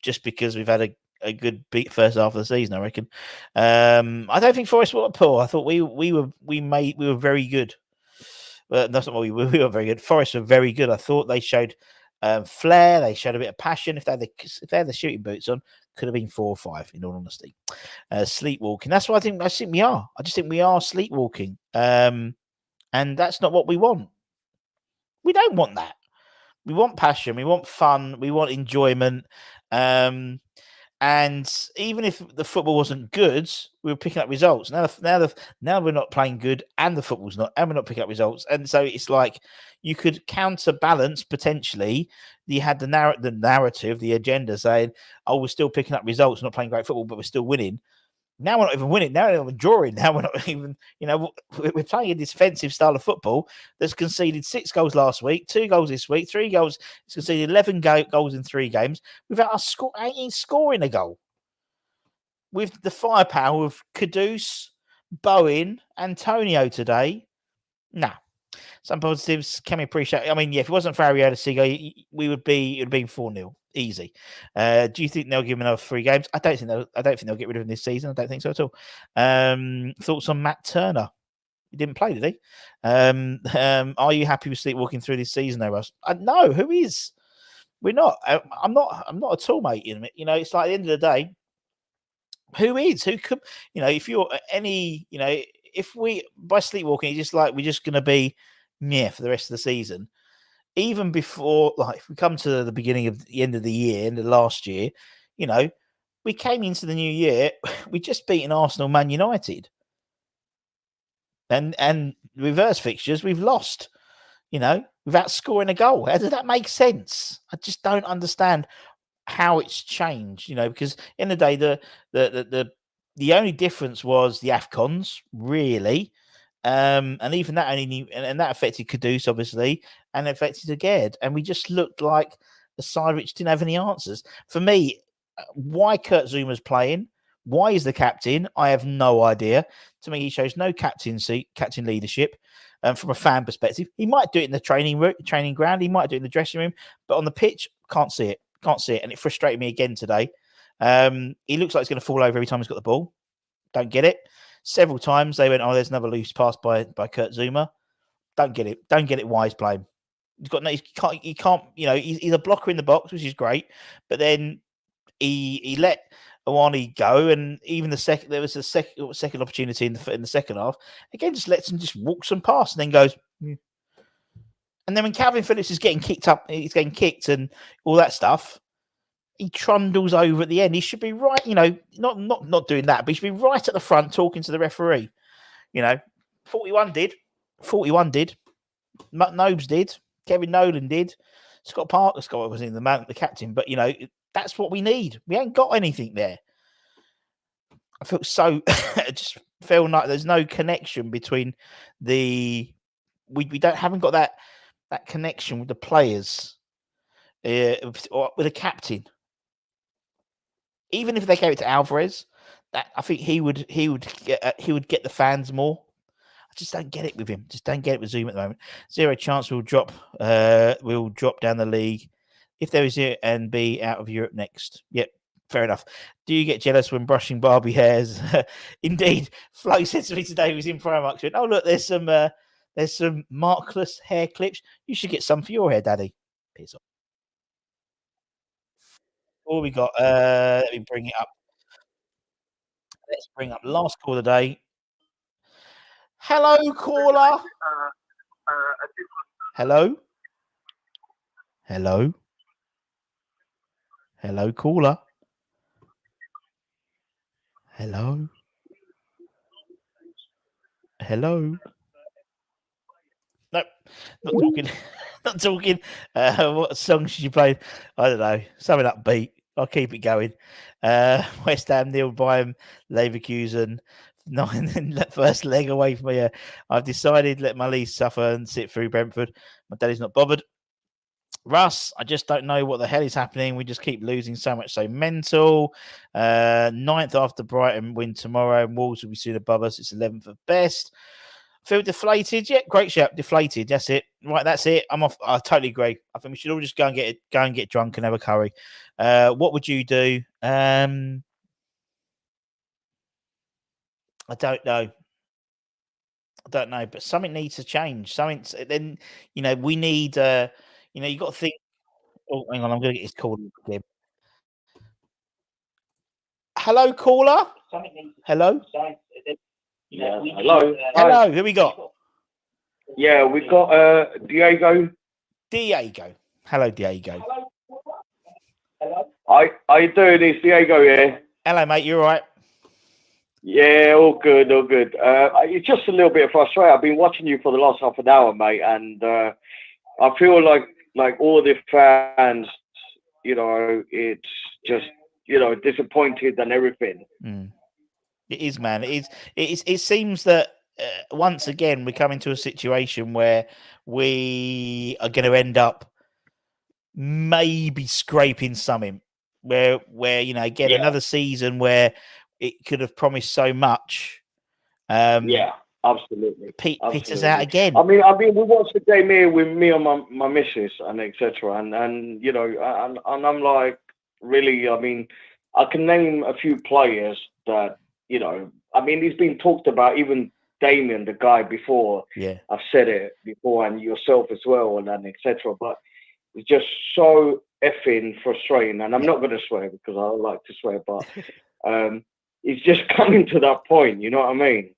just because we've had a good beat first half of the season, I reckon. I don't think Forest were poor. I thought we were very good. Well, that's not what we were very good. Forest were very good. I thought they showed flair. They showed a bit of passion. If they had the shooting boots on, could have been 4 or 5. In all honesty, sleepwalking. That's what I think we are. I just think we are sleepwalking, and that's not what we want. We don't want that. We want passion. We want fun. We want enjoyment. And even if the football wasn't good, we were picking up results. Now we're not playing good, and the football's not, and we're not picking up results. And so it's like you could counterbalance potentially. You had the narrative, the agenda saying, "Oh, we're still picking up results, not playing great football, but we're still winning." Now we're not even winning. Now we're not even drawing. Now we're not even, we're playing a defensive style of football that's conceded 6 goals last week, 2 goals this week, 3 goals. It's conceded 11 goals in 3 games without us scoring a goal. With the firepower of Kudus, Bowen, Antonio today, nah. Some positives. Can we appreciate? I mean, if it wasn't for Ariel Sigo, it would have been 4-0. Easy. Do you think they'll give him another 3 games? I don't think they'll get rid of him this season. I don't think so at all. Thoughts on Matt Turner? He didn't play, did he? Are you happy with sleepwalking through this season, though, Russ? No. Who is? We're not. I'm not at all, mate. It's like at the end of the day, who is? Who could? If you're any, if we by sleepwalking, it's just like we're just going to be for the rest of the season. Even before, like, if we come to the beginning of the end of the year, end of last year, we came into the new year, we just beaten Arsenal, Man United, and reverse fixtures, we've lost, without scoring a goal. How does that make sense? I just don't understand how it's changed, because in the day, the only difference was the AFCONs, really. And even that and that affected Kudus, obviously, and affected Aged. And we just looked like a side which didn't have any answers. For me, why Kurt Zuma's playing, why he's the captain, I have no idea. To me, he shows no captain leadership. From a fan perspective, he might do it in the training ground, he might do it in the dressing room, but on the pitch, can't see it, and it frustrated me again today. He looks like he's going to fall over every time he's got the ball. Don't get it. Several times they went, "Oh, there's another loose pass by Kurt Zouma." Don't get it. Why he's playing? He can't. He's a blocker in the box, which is great, but then he let Awani go, and even there was a second opportunity in the second half. Again, just lets him just walk some past, and then goes. And then when Calvin Phillips is getting kicked up, he's getting kicked and all that stuff. He trundles over at the end. He should be right, not doing that, but he should be right at the front talking to the referee. 41 did. Mutt Nobes did. Kevin Nolan did. Scott wasn't the captain, but that's what we need. We ain't got anything there. I feel just feel like there's no connection between we haven't got that connection with the players, or with the captain. Even if they gave it to Alvarez, I think he would get the fans more. I just don't get it with him. Just don't get it with Zoom at the moment. 0 chance we'll drop down the league if there is it and be out of Europe next. Yep, fair enough. Do you get jealous when brushing Barbie hairs? Indeed. Flo said to me today he was in Primark. Oh look, there's some markless hair clips. You should get some for your hair, Daddy. Piss off. What we got? Let me bring it up. Let's bring up last call of the day. Hello, caller. Hello. Hello, caller. Hello. Nope, not talking. Not talking. What song should you play? I don't know. Something upbeat. I'll keep it going. West Ham nil by Leverkusen. 9 first leg away from here. I've decided let my lease suffer and sit through Brentford. My daddy's not bothered. Russ, I just don't know what the hell is happening. We just keep losing so much, so mental. 9th after Brighton win tomorrow, and Wolves will be soon above us. It's 11th at best. Feel deflated. Yeah, great shout. Deflated. That's it. Right, that's it. I'm off. I totally agree. I think we should all just go and get drunk and have a curry. What would you do? I don't know. But something needs to change. Something. Then we need. You got to think. Oh, hang on, I'm going to get his call again. Hello, caller. Hello. Yeah. Hello. Hello. Who we got? Yeah, we've got Diego. Diego. Hello, Diego. How you doing? It's Diego here. Hello, mate. You all right? Yeah, all good, all good. It's just a little bit frustrating. I've been watching you for the last half an hour, mate, and I feel like all the fans, you know, it's just, you know, disappointed and everything. It is, man. It seems that once again we come into a situation where we are going to end up maybe scraping something. Where you know, again, another season where it could have promised so much. Yeah, absolutely. Peters out again. I mean, we watched the game here with me and my missus and etc. And you know, and I'm like, really, I mean, I can name a few players that, you know, I mean, he's been talked about, even Damien, the guy before. Yeah, I've said it before, and yourself as well, and etc. But it's just so effing frustrating, and I'm not going to swear because I like to swear, but it's just coming to that point. You know what I mean?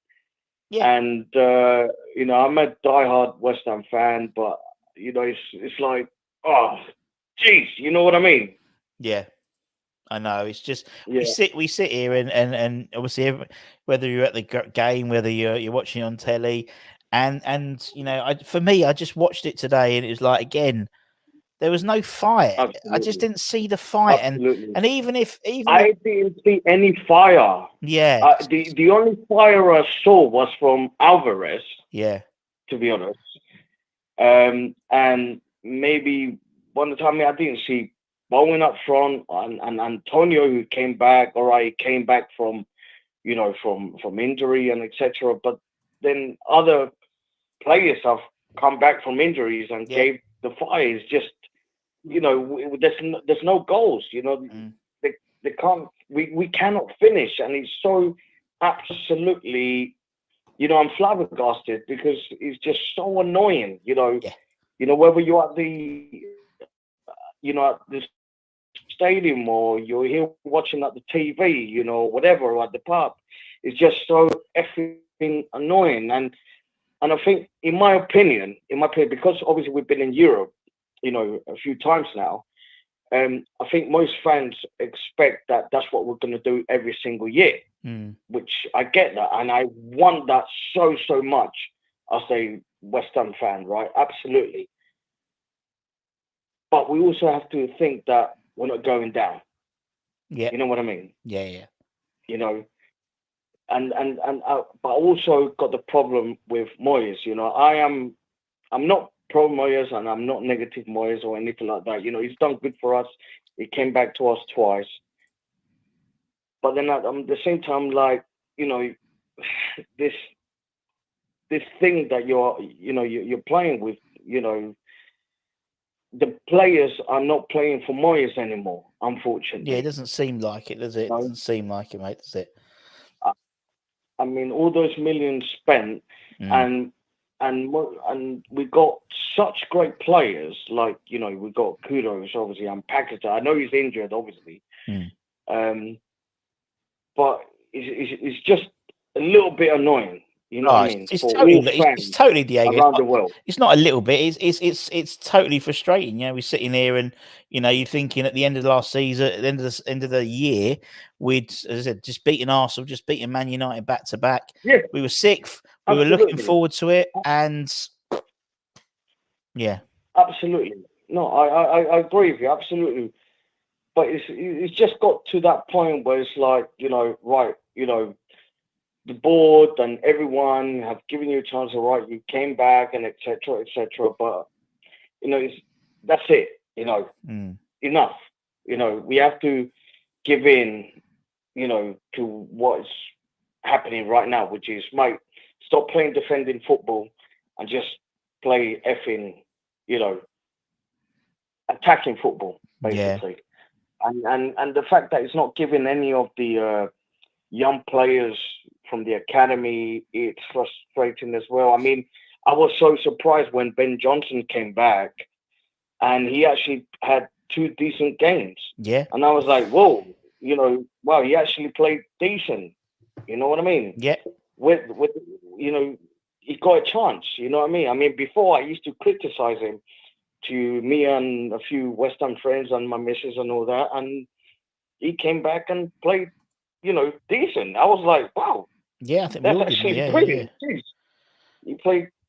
Yeah. And you know, I'm a diehard West Ham fan, but you know, it's like, oh, geez, you know what I mean? Yeah, I know. It's just we sit here and obviously whether you're at the game, whether you're watching on telly, and you know, for me, I just watched it today, and it was like, again, there was no fight. Absolutely. I just didn't see the fight, Absolutely. and even if I didn't see any fire. Yeah, the only fire I saw was from Alvarez. Yeah, to be honest, and maybe one of the time I didn't see Bowen up front, and Antonio, who came back. All right, came back from, you know, from injury and etc. But then other players have come back from injuries and gave the fire. It's just, you know, there's no goals. You know, they can't. We cannot finish, and it's so absolutely. You know, I'm flabbergasted because it's just so annoying. You know, whether you're at the, you know, at the stadium or you're here watching at the TV, you know, whatever, or at the pub, it's just so effing annoying. And I think, in my opinion, because obviously we've been in Europe, you know, a few times now, I think most fans expect that that's what we're going to do every single year. Which I get that, and I want that so much as a West Ham fan, right? Absolutely. But we also have to think that we're not going down. Yeah, you know what I mean. Yeah. You know, and but I also got the problem with Moyes. You know, I'm not pro Moyes, and I'm not negative Moyes or anything like that. You know, he's done good for us. He came back to us twice. But then at the same time, like, you know, this thing that you're playing with, you know, the players are not playing for Moyes anymore, unfortunately. Yeah, it doesn't seem like it, does it? It doesn't seem like it, mate, does it? I mean, all those millions spent, and we got such great players, like, you know, we got Kudos, obviously, and Paquetá. I know he's injured, obviously. But it's just a little bit annoying, you know what I mean? It's totally Diego. Around the world. It's not a little bit. It's totally frustrating. You know, we're sitting here and, you know, you're thinking at the end of the last season, at the end of the year, we'd, as I said, just beaten Arsenal, just beaten Man United back to back. Yeah, we were sixth. We were looking forward to it, and yeah, absolutely. No, I agree with you, absolutely. But it's just got to that point where it's like, you know, right, you know, the board and everyone have given you a chance, all right, you came back and etc. But, you know, that's it, you know, enough. You know, we have to give in, you know, to what's happening right now, which is, mate, stop playing defending football and just play effing, you know, attacking football, basically. Yeah. And the fact that it's not giving any of the young players from the academy, it's frustrating as well. I mean, I was so surprised when Ben Johnson came back, and he actually had 2 decent games. Yeah. And I was like, whoa, wow, he actually played decent. You know what I mean? Yeah. With he got a chance. You know what I mean? I mean, before I used to criticize him to me and a few West Ham friends and my missus and all that, and he came back and played, decent. I was like, wow. Yeah, I think that's we all did. actually Yeah, brilliant. yeah.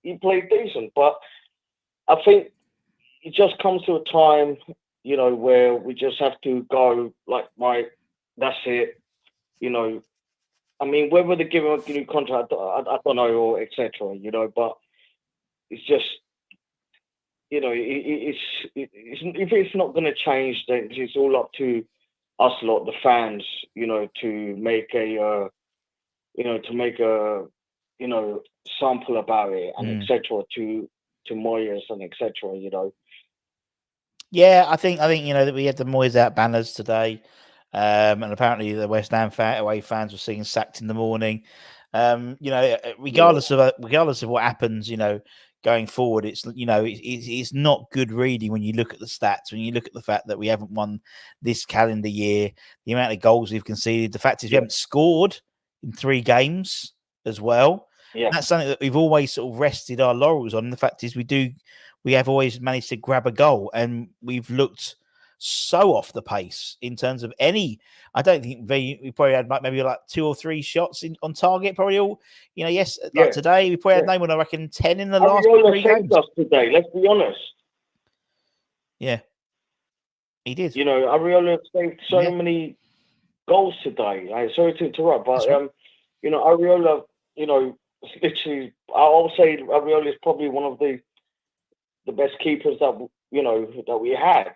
He played decent, but I think it just comes to a time, where we just have to go like, right, that's it. I mean, whether they give him a new contract, I don't know, or etc. But it's just, it's if it's not going to change, then it's all up to us lot, the fans, to make a, sample about it and etc. to Moyes and etc. Yeah, I think that we had the Moyes out banners today, and apparently the West Ham away fans were seeing sacked in the morning. Regardless of what happens, going forward, it's not good reading when you look at the stats, when you look at the fact that we haven't won this calendar year, the amount of goals we've conceded, the fact is we haven't scored in 3 games as well. Yeah, that's something that we've always sort of rested our laurels on. The fact is we have always managed to grab a goal, and we've looked so off the pace in terms of any. I don't think we probably had maybe like 2 or 3 shots on target. Probably all, like today we probably had no more. I reckon 10 in the last 3 games. Us today. Let's be honest. Yeah, he did. Ariola saved so many goals today. Sorry to interrupt, but Ariola, literally, I'll say Ariola is probably one of the best keepers that we had.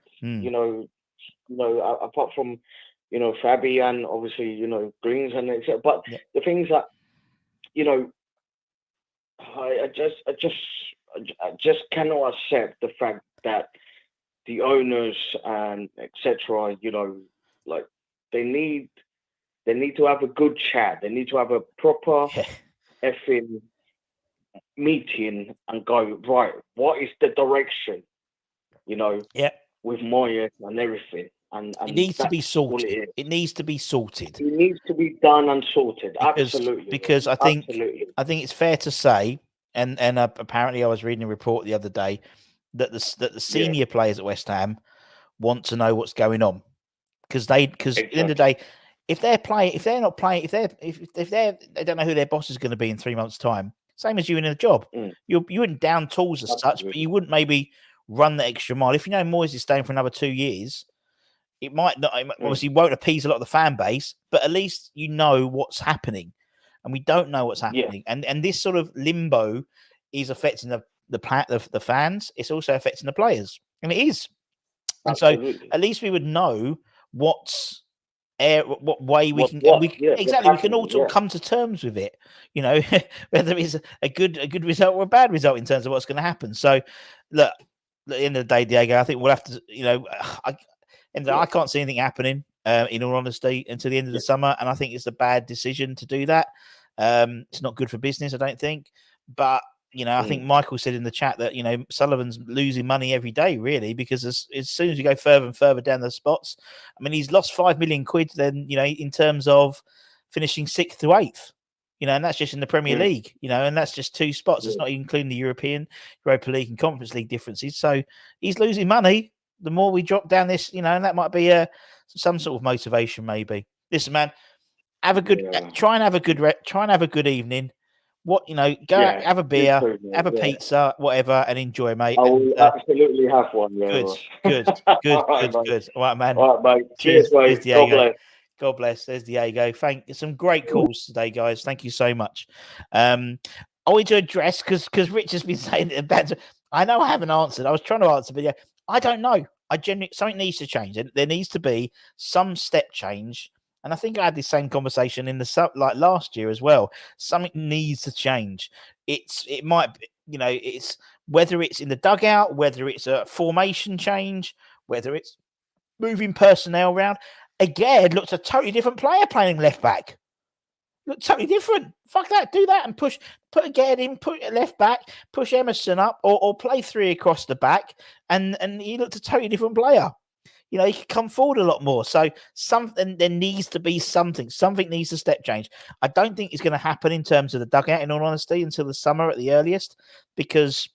Apart from Fabi and obviously Greens and etc. But the things that I just cannot accept the fact that the owners and etc. Like they need to have a good chat. They need to have a proper effing meeting and go, right, what is the direction? With Moyes and everything. And it needs to be sorted. It needs to be sorted. It needs to be done and sorted. Absolutely. Because I think it's fair to say, and apparently I was reading a report the other day that the senior players at West Ham want to know what's going on, because at the end of the day, if they don't know who their boss is going to be in 3 months' time, same as you in a job, you wouldn't down tools as such, but you wouldn't maybe run the extra mile. If Moyes is staying for another 2 years, it might not, obviously won't appease a lot of the fan base, but at least what's happening, and we don't know what's happening. And this sort of limbo is affecting the fans. It's also affecting the players, and it is. And so at least we would know what way we can all come to terms with it. Whether it's a good result or a bad result in terms of what's going to happen. So look, at the end of the day, Diego, I think we'll have to, I can't see anything happening, in all honesty, until the end of the summer. And I think it's a bad decision to do that. It's not good for business, I don't think. But, I think Michael said in the chat that, Sullivan's losing money every day, really, because as soon as you go further and further down the spots, I mean, he's lost 5 million quid then, in terms of finishing 6th to 8th. And that's just in the Premier League, and that's just 2 spots. It's not even including the Europa League and Conference League differences. So he's losing money. The more we drop down this, and that might be some sort of motivation, maybe. Listen, man, have a good, try and have a good evening. Go out, have a beer, have a pizza, whatever, and enjoy, mate. I will absolutely have one. Yeah, good. All right, man. All right, mate. Cheers, mate. God bless. God bless. There's Diego. Some great calls today, guys. Thank you so much. I want to address because Rich has been saying about. I know I haven't answered. I was trying to answer, but I don't know. Something needs to change. There needs to be some step change. And I think I had the same conversation in the last year as well. Something needs to change. It might be, it's whether it's in the dugout, whether it's a formation change, whether it's moving personnel around. Again, looks a totally different player playing left back. Look totally different. Fuck that. Do that and put Again in, put left back, push Emerson up, or play 3 across the back, and he looked a totally different player. he could come forward a lot more. So there needs to be something. Something needs to step change. I don't think it's going to happen in terms of the dugout, in all honesty, until the summer at the earliest, because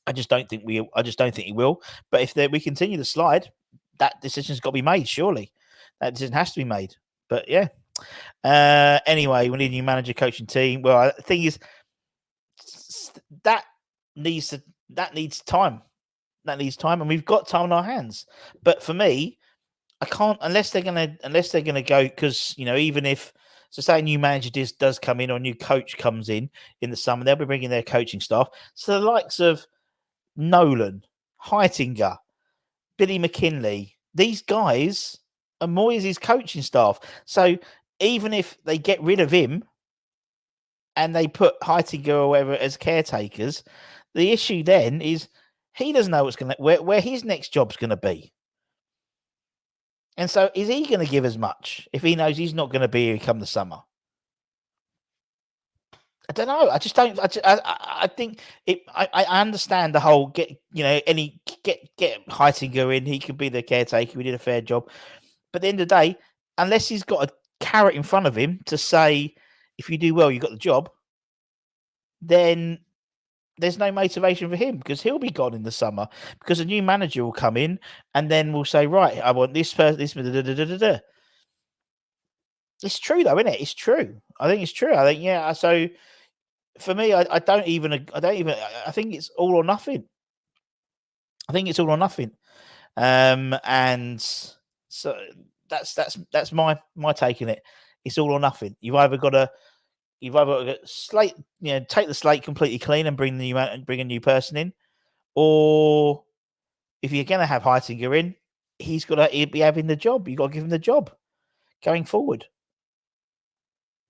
I just don't think he will. But if we continue to slide, that decision's got to be made. Surely, that decision has to be made. But yeah. Anyway, we need a new manager, coaching team. Well, the thing is, that needs time. That needs time, and we've got time on our hands. But for me, I can't unless they're gonna go, because even if say a new manager does come in, or a new coach comes in the summer, they'll be bringing their coaching staff. So the likes of Nolan, Heitinger, Billy McKinley, these guys are Moyes' coaching staff. So even if they get rid of him and they put Heitinger or whatever as caretakers, the issue then is he doesn't know where his next job's going to be. And so is he going to give as much if he knows he's not going to be here come the summer? I don't know. I just don't. I think it. I understand the whole get Heitinger in. He could be the caretaker. We did a fair job. But at the end of the day, unless he's got a carrot in front of him to say, if you do well, you got the job, then there's no motivation for him, because he'll be gone in the summer, because a new manager will come in and then we'll say, right, I want this person, this. It's true though, isn't it? It's true. I think it's true. I think, yeah. So for me, I think it's all or nothing. I think it's all or nothing. And so that's my take on it. It's all or nothing. You've either got to slate, take the slate completely clean and bring a new person in, or if you're going to have Heitinger in, he's got to be having the job. You've got to give him the job going forward.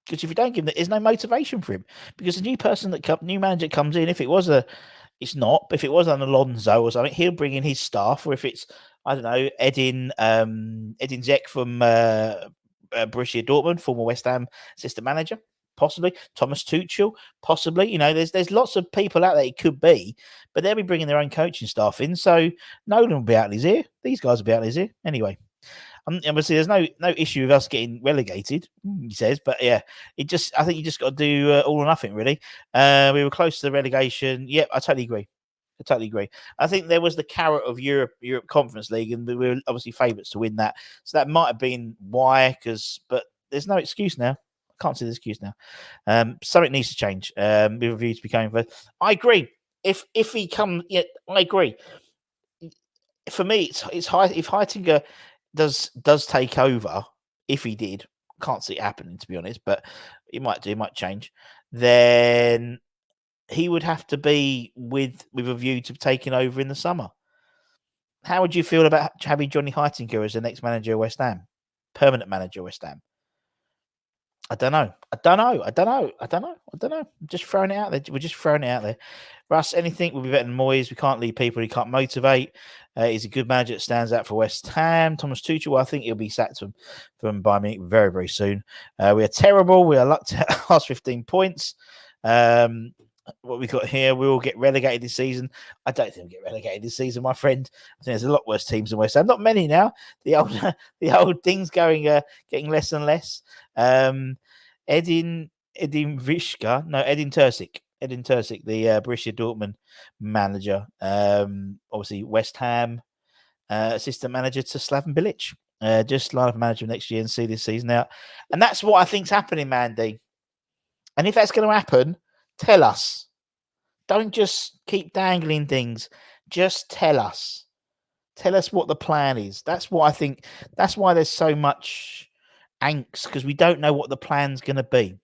Because if you don't give him, there's no motivation for him. Because the new manager comes in, it's not, but if it was an Alonso or something, he'll bring in his staff. Or if it's, I don't know, Edin Zek from Borussia Dortmund, former West Ham assistant manager, possibly Thomas Tuchel, possibly. There's lots of people out there it could be, but they'll be bringing their own coaching staff in. So Nolan will be out in his ear. These guys will be out in his ear anyway. Obviously, there's no issue with us getting relegated, he says, but yeah, I think you just got to do all or nothing, really. We were close to the relegation. Yep, I totally agree. I think there was the carrot of Europe Conference League, and we were obviously favourites to win that. So that might have been why, but there's no excuse now. I can't see the excuse now. Something needs to change. With a view to becoming first. I agree. If he comes, yeah, I agree. For me, it's high. If Heitinger does take over, if he did, can't see it happening, to be honest, but it might change, then he would have to be with a view to taking over in the summer. How would you feel about having Johnny Heitinger as the next manager of West Ham, permanent manager of West Ham? I don't know. Just throwing it out there. We're just throwing it out there. Russ, anything will be better than Moyes. We can't leave people who can't motivate. He's a good manager that stands out for West Ham. Thomas Tuchel, I think he'll be sacked from Bayern Munich very, very soon. We are terrible. We are lucked at last 15 points. What we got here, we will get relegated this season. I don't think we'll get relegated this season, my friend. I think there's a lot worse teams than West Ham. Not many now. The old things getting less and less. Edin Terzic, the Borussia Dortmund manager. Obviously West Ham assistant manager to Slaven Bilic. Just line up manager next year and see this season out. And that's what I think's happening, Mandy. And if that's going to happen, tell us. Don't just keep dangling things. Just tell us. Tell us what the plan is. That's what I think. That's why there's so much angst, because we don't know what the plan's going to be.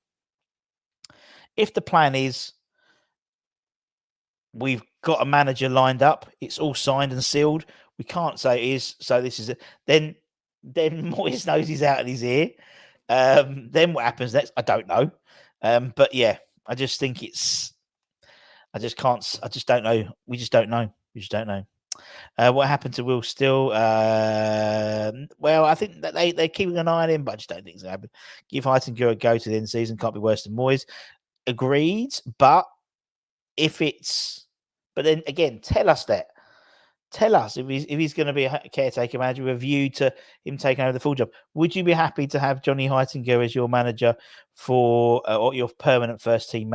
If the plan is we've got a manager lined up, it's all signed and sealed, we can't say it is, so this is it, then Moyes knows he's out of his ear. Then what happens next? I don't know. But yeah, I just think I just don't know. We just don't know. What happened to Will Still? Well, I think that they're keeping an eye on him, but I just don't think it's going to happen. Give Heitinger a go to the end of the season. Can't be worse than Moyes. Agreed. But then again, tell us that. tell us if he's going to be a caretaker manager with a view to him taking over the full job. Would you be happy to have Johnny Heitinger as your manager for or your permanent first team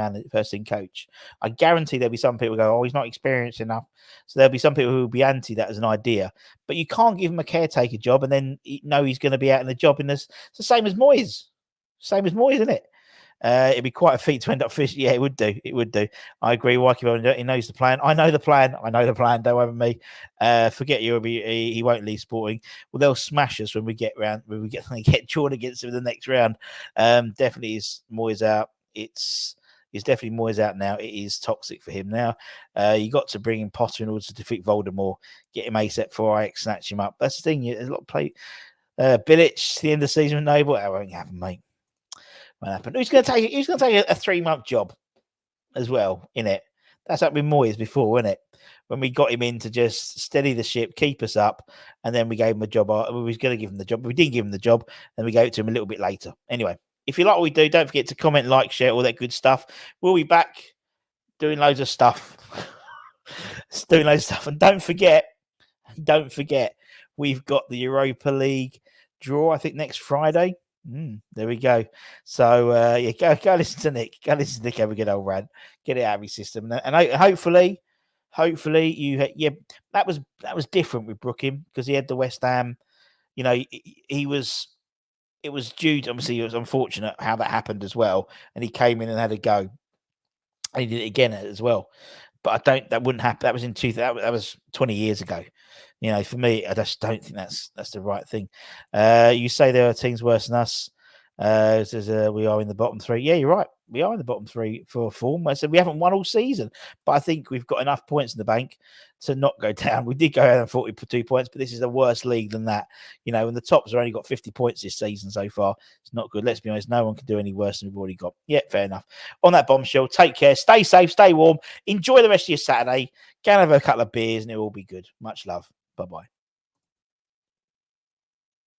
coach? I guarantee there'll be some people who go, oh, he's not experienced enough. So there'll be some people who will be anti that as an idea. But you can't give him a caretaker job and then know he's going to be out in the job in this. It's the same as Moyes. Same as Moyes, isn't it? It'd be quite a feat to end up fishing. Yeah, it would do. It would do. I agree. He knows the plan. I know the plan. Don't worry me. Forget you. He won't leave Sporting. Well, they'll smash us when we get drawn against him in the next round. Definitely is Moyes out. It's definitely Moyes out now. It is toxic for him now. You got to bring in Potter in order to defeat Voldemort. Get him ASAP for Ajax, snatch him up. That's the thing. There's a lot of play. Bilic, the end of the season with Noble. That won't happen, mate. Won't happen. Who's going to take a 3-month job as well in it? That's happened with Moyes before, wasn't it? When we got him in to just steady the ship, keep us up, and then we gave him a job. We was going to give him the job. We didn't give him the job, and we gave it to him a little bit later. Anyway, if you like what we do, don't forget to comment, like, share, all that good stuff. We'll be back doing loads of stuff. And don't forget, we've got the Europa League draw, I think, next Friday. There we go. So go listen to Nick. Go listen to Nick have a good old rant. Get it out of your system, and hopefully that was different with Brookham because he had the West Ham. You know, it was due. Obviously, it was unfortunate how that happened as well, and he came in and had a go, and he did it again as well. But that wouldn't happen. That was in 2000. That was 20 years ago. You know, for me, I just don't think that's the right thing. You say there are teams worse than us. Says we are in the bottom 3. Yeah, you're right. We are in the bottom 3 for form. I said we haven't won all season, but I think we've got enough points in the bank to not go down. We did go down 42 points, but this is a worse league than that. You know, and the tops have only got 50 points this season so far. It's not good. Let's be honest. No one can do any worse than we've already got. Yeah, fair enough. On that bombshell, take care. Stay safe. Stay warm. Enjoy the rest of your Saturday. Go and have a couple of beers and it'll all be good. Much love. Bye-bye.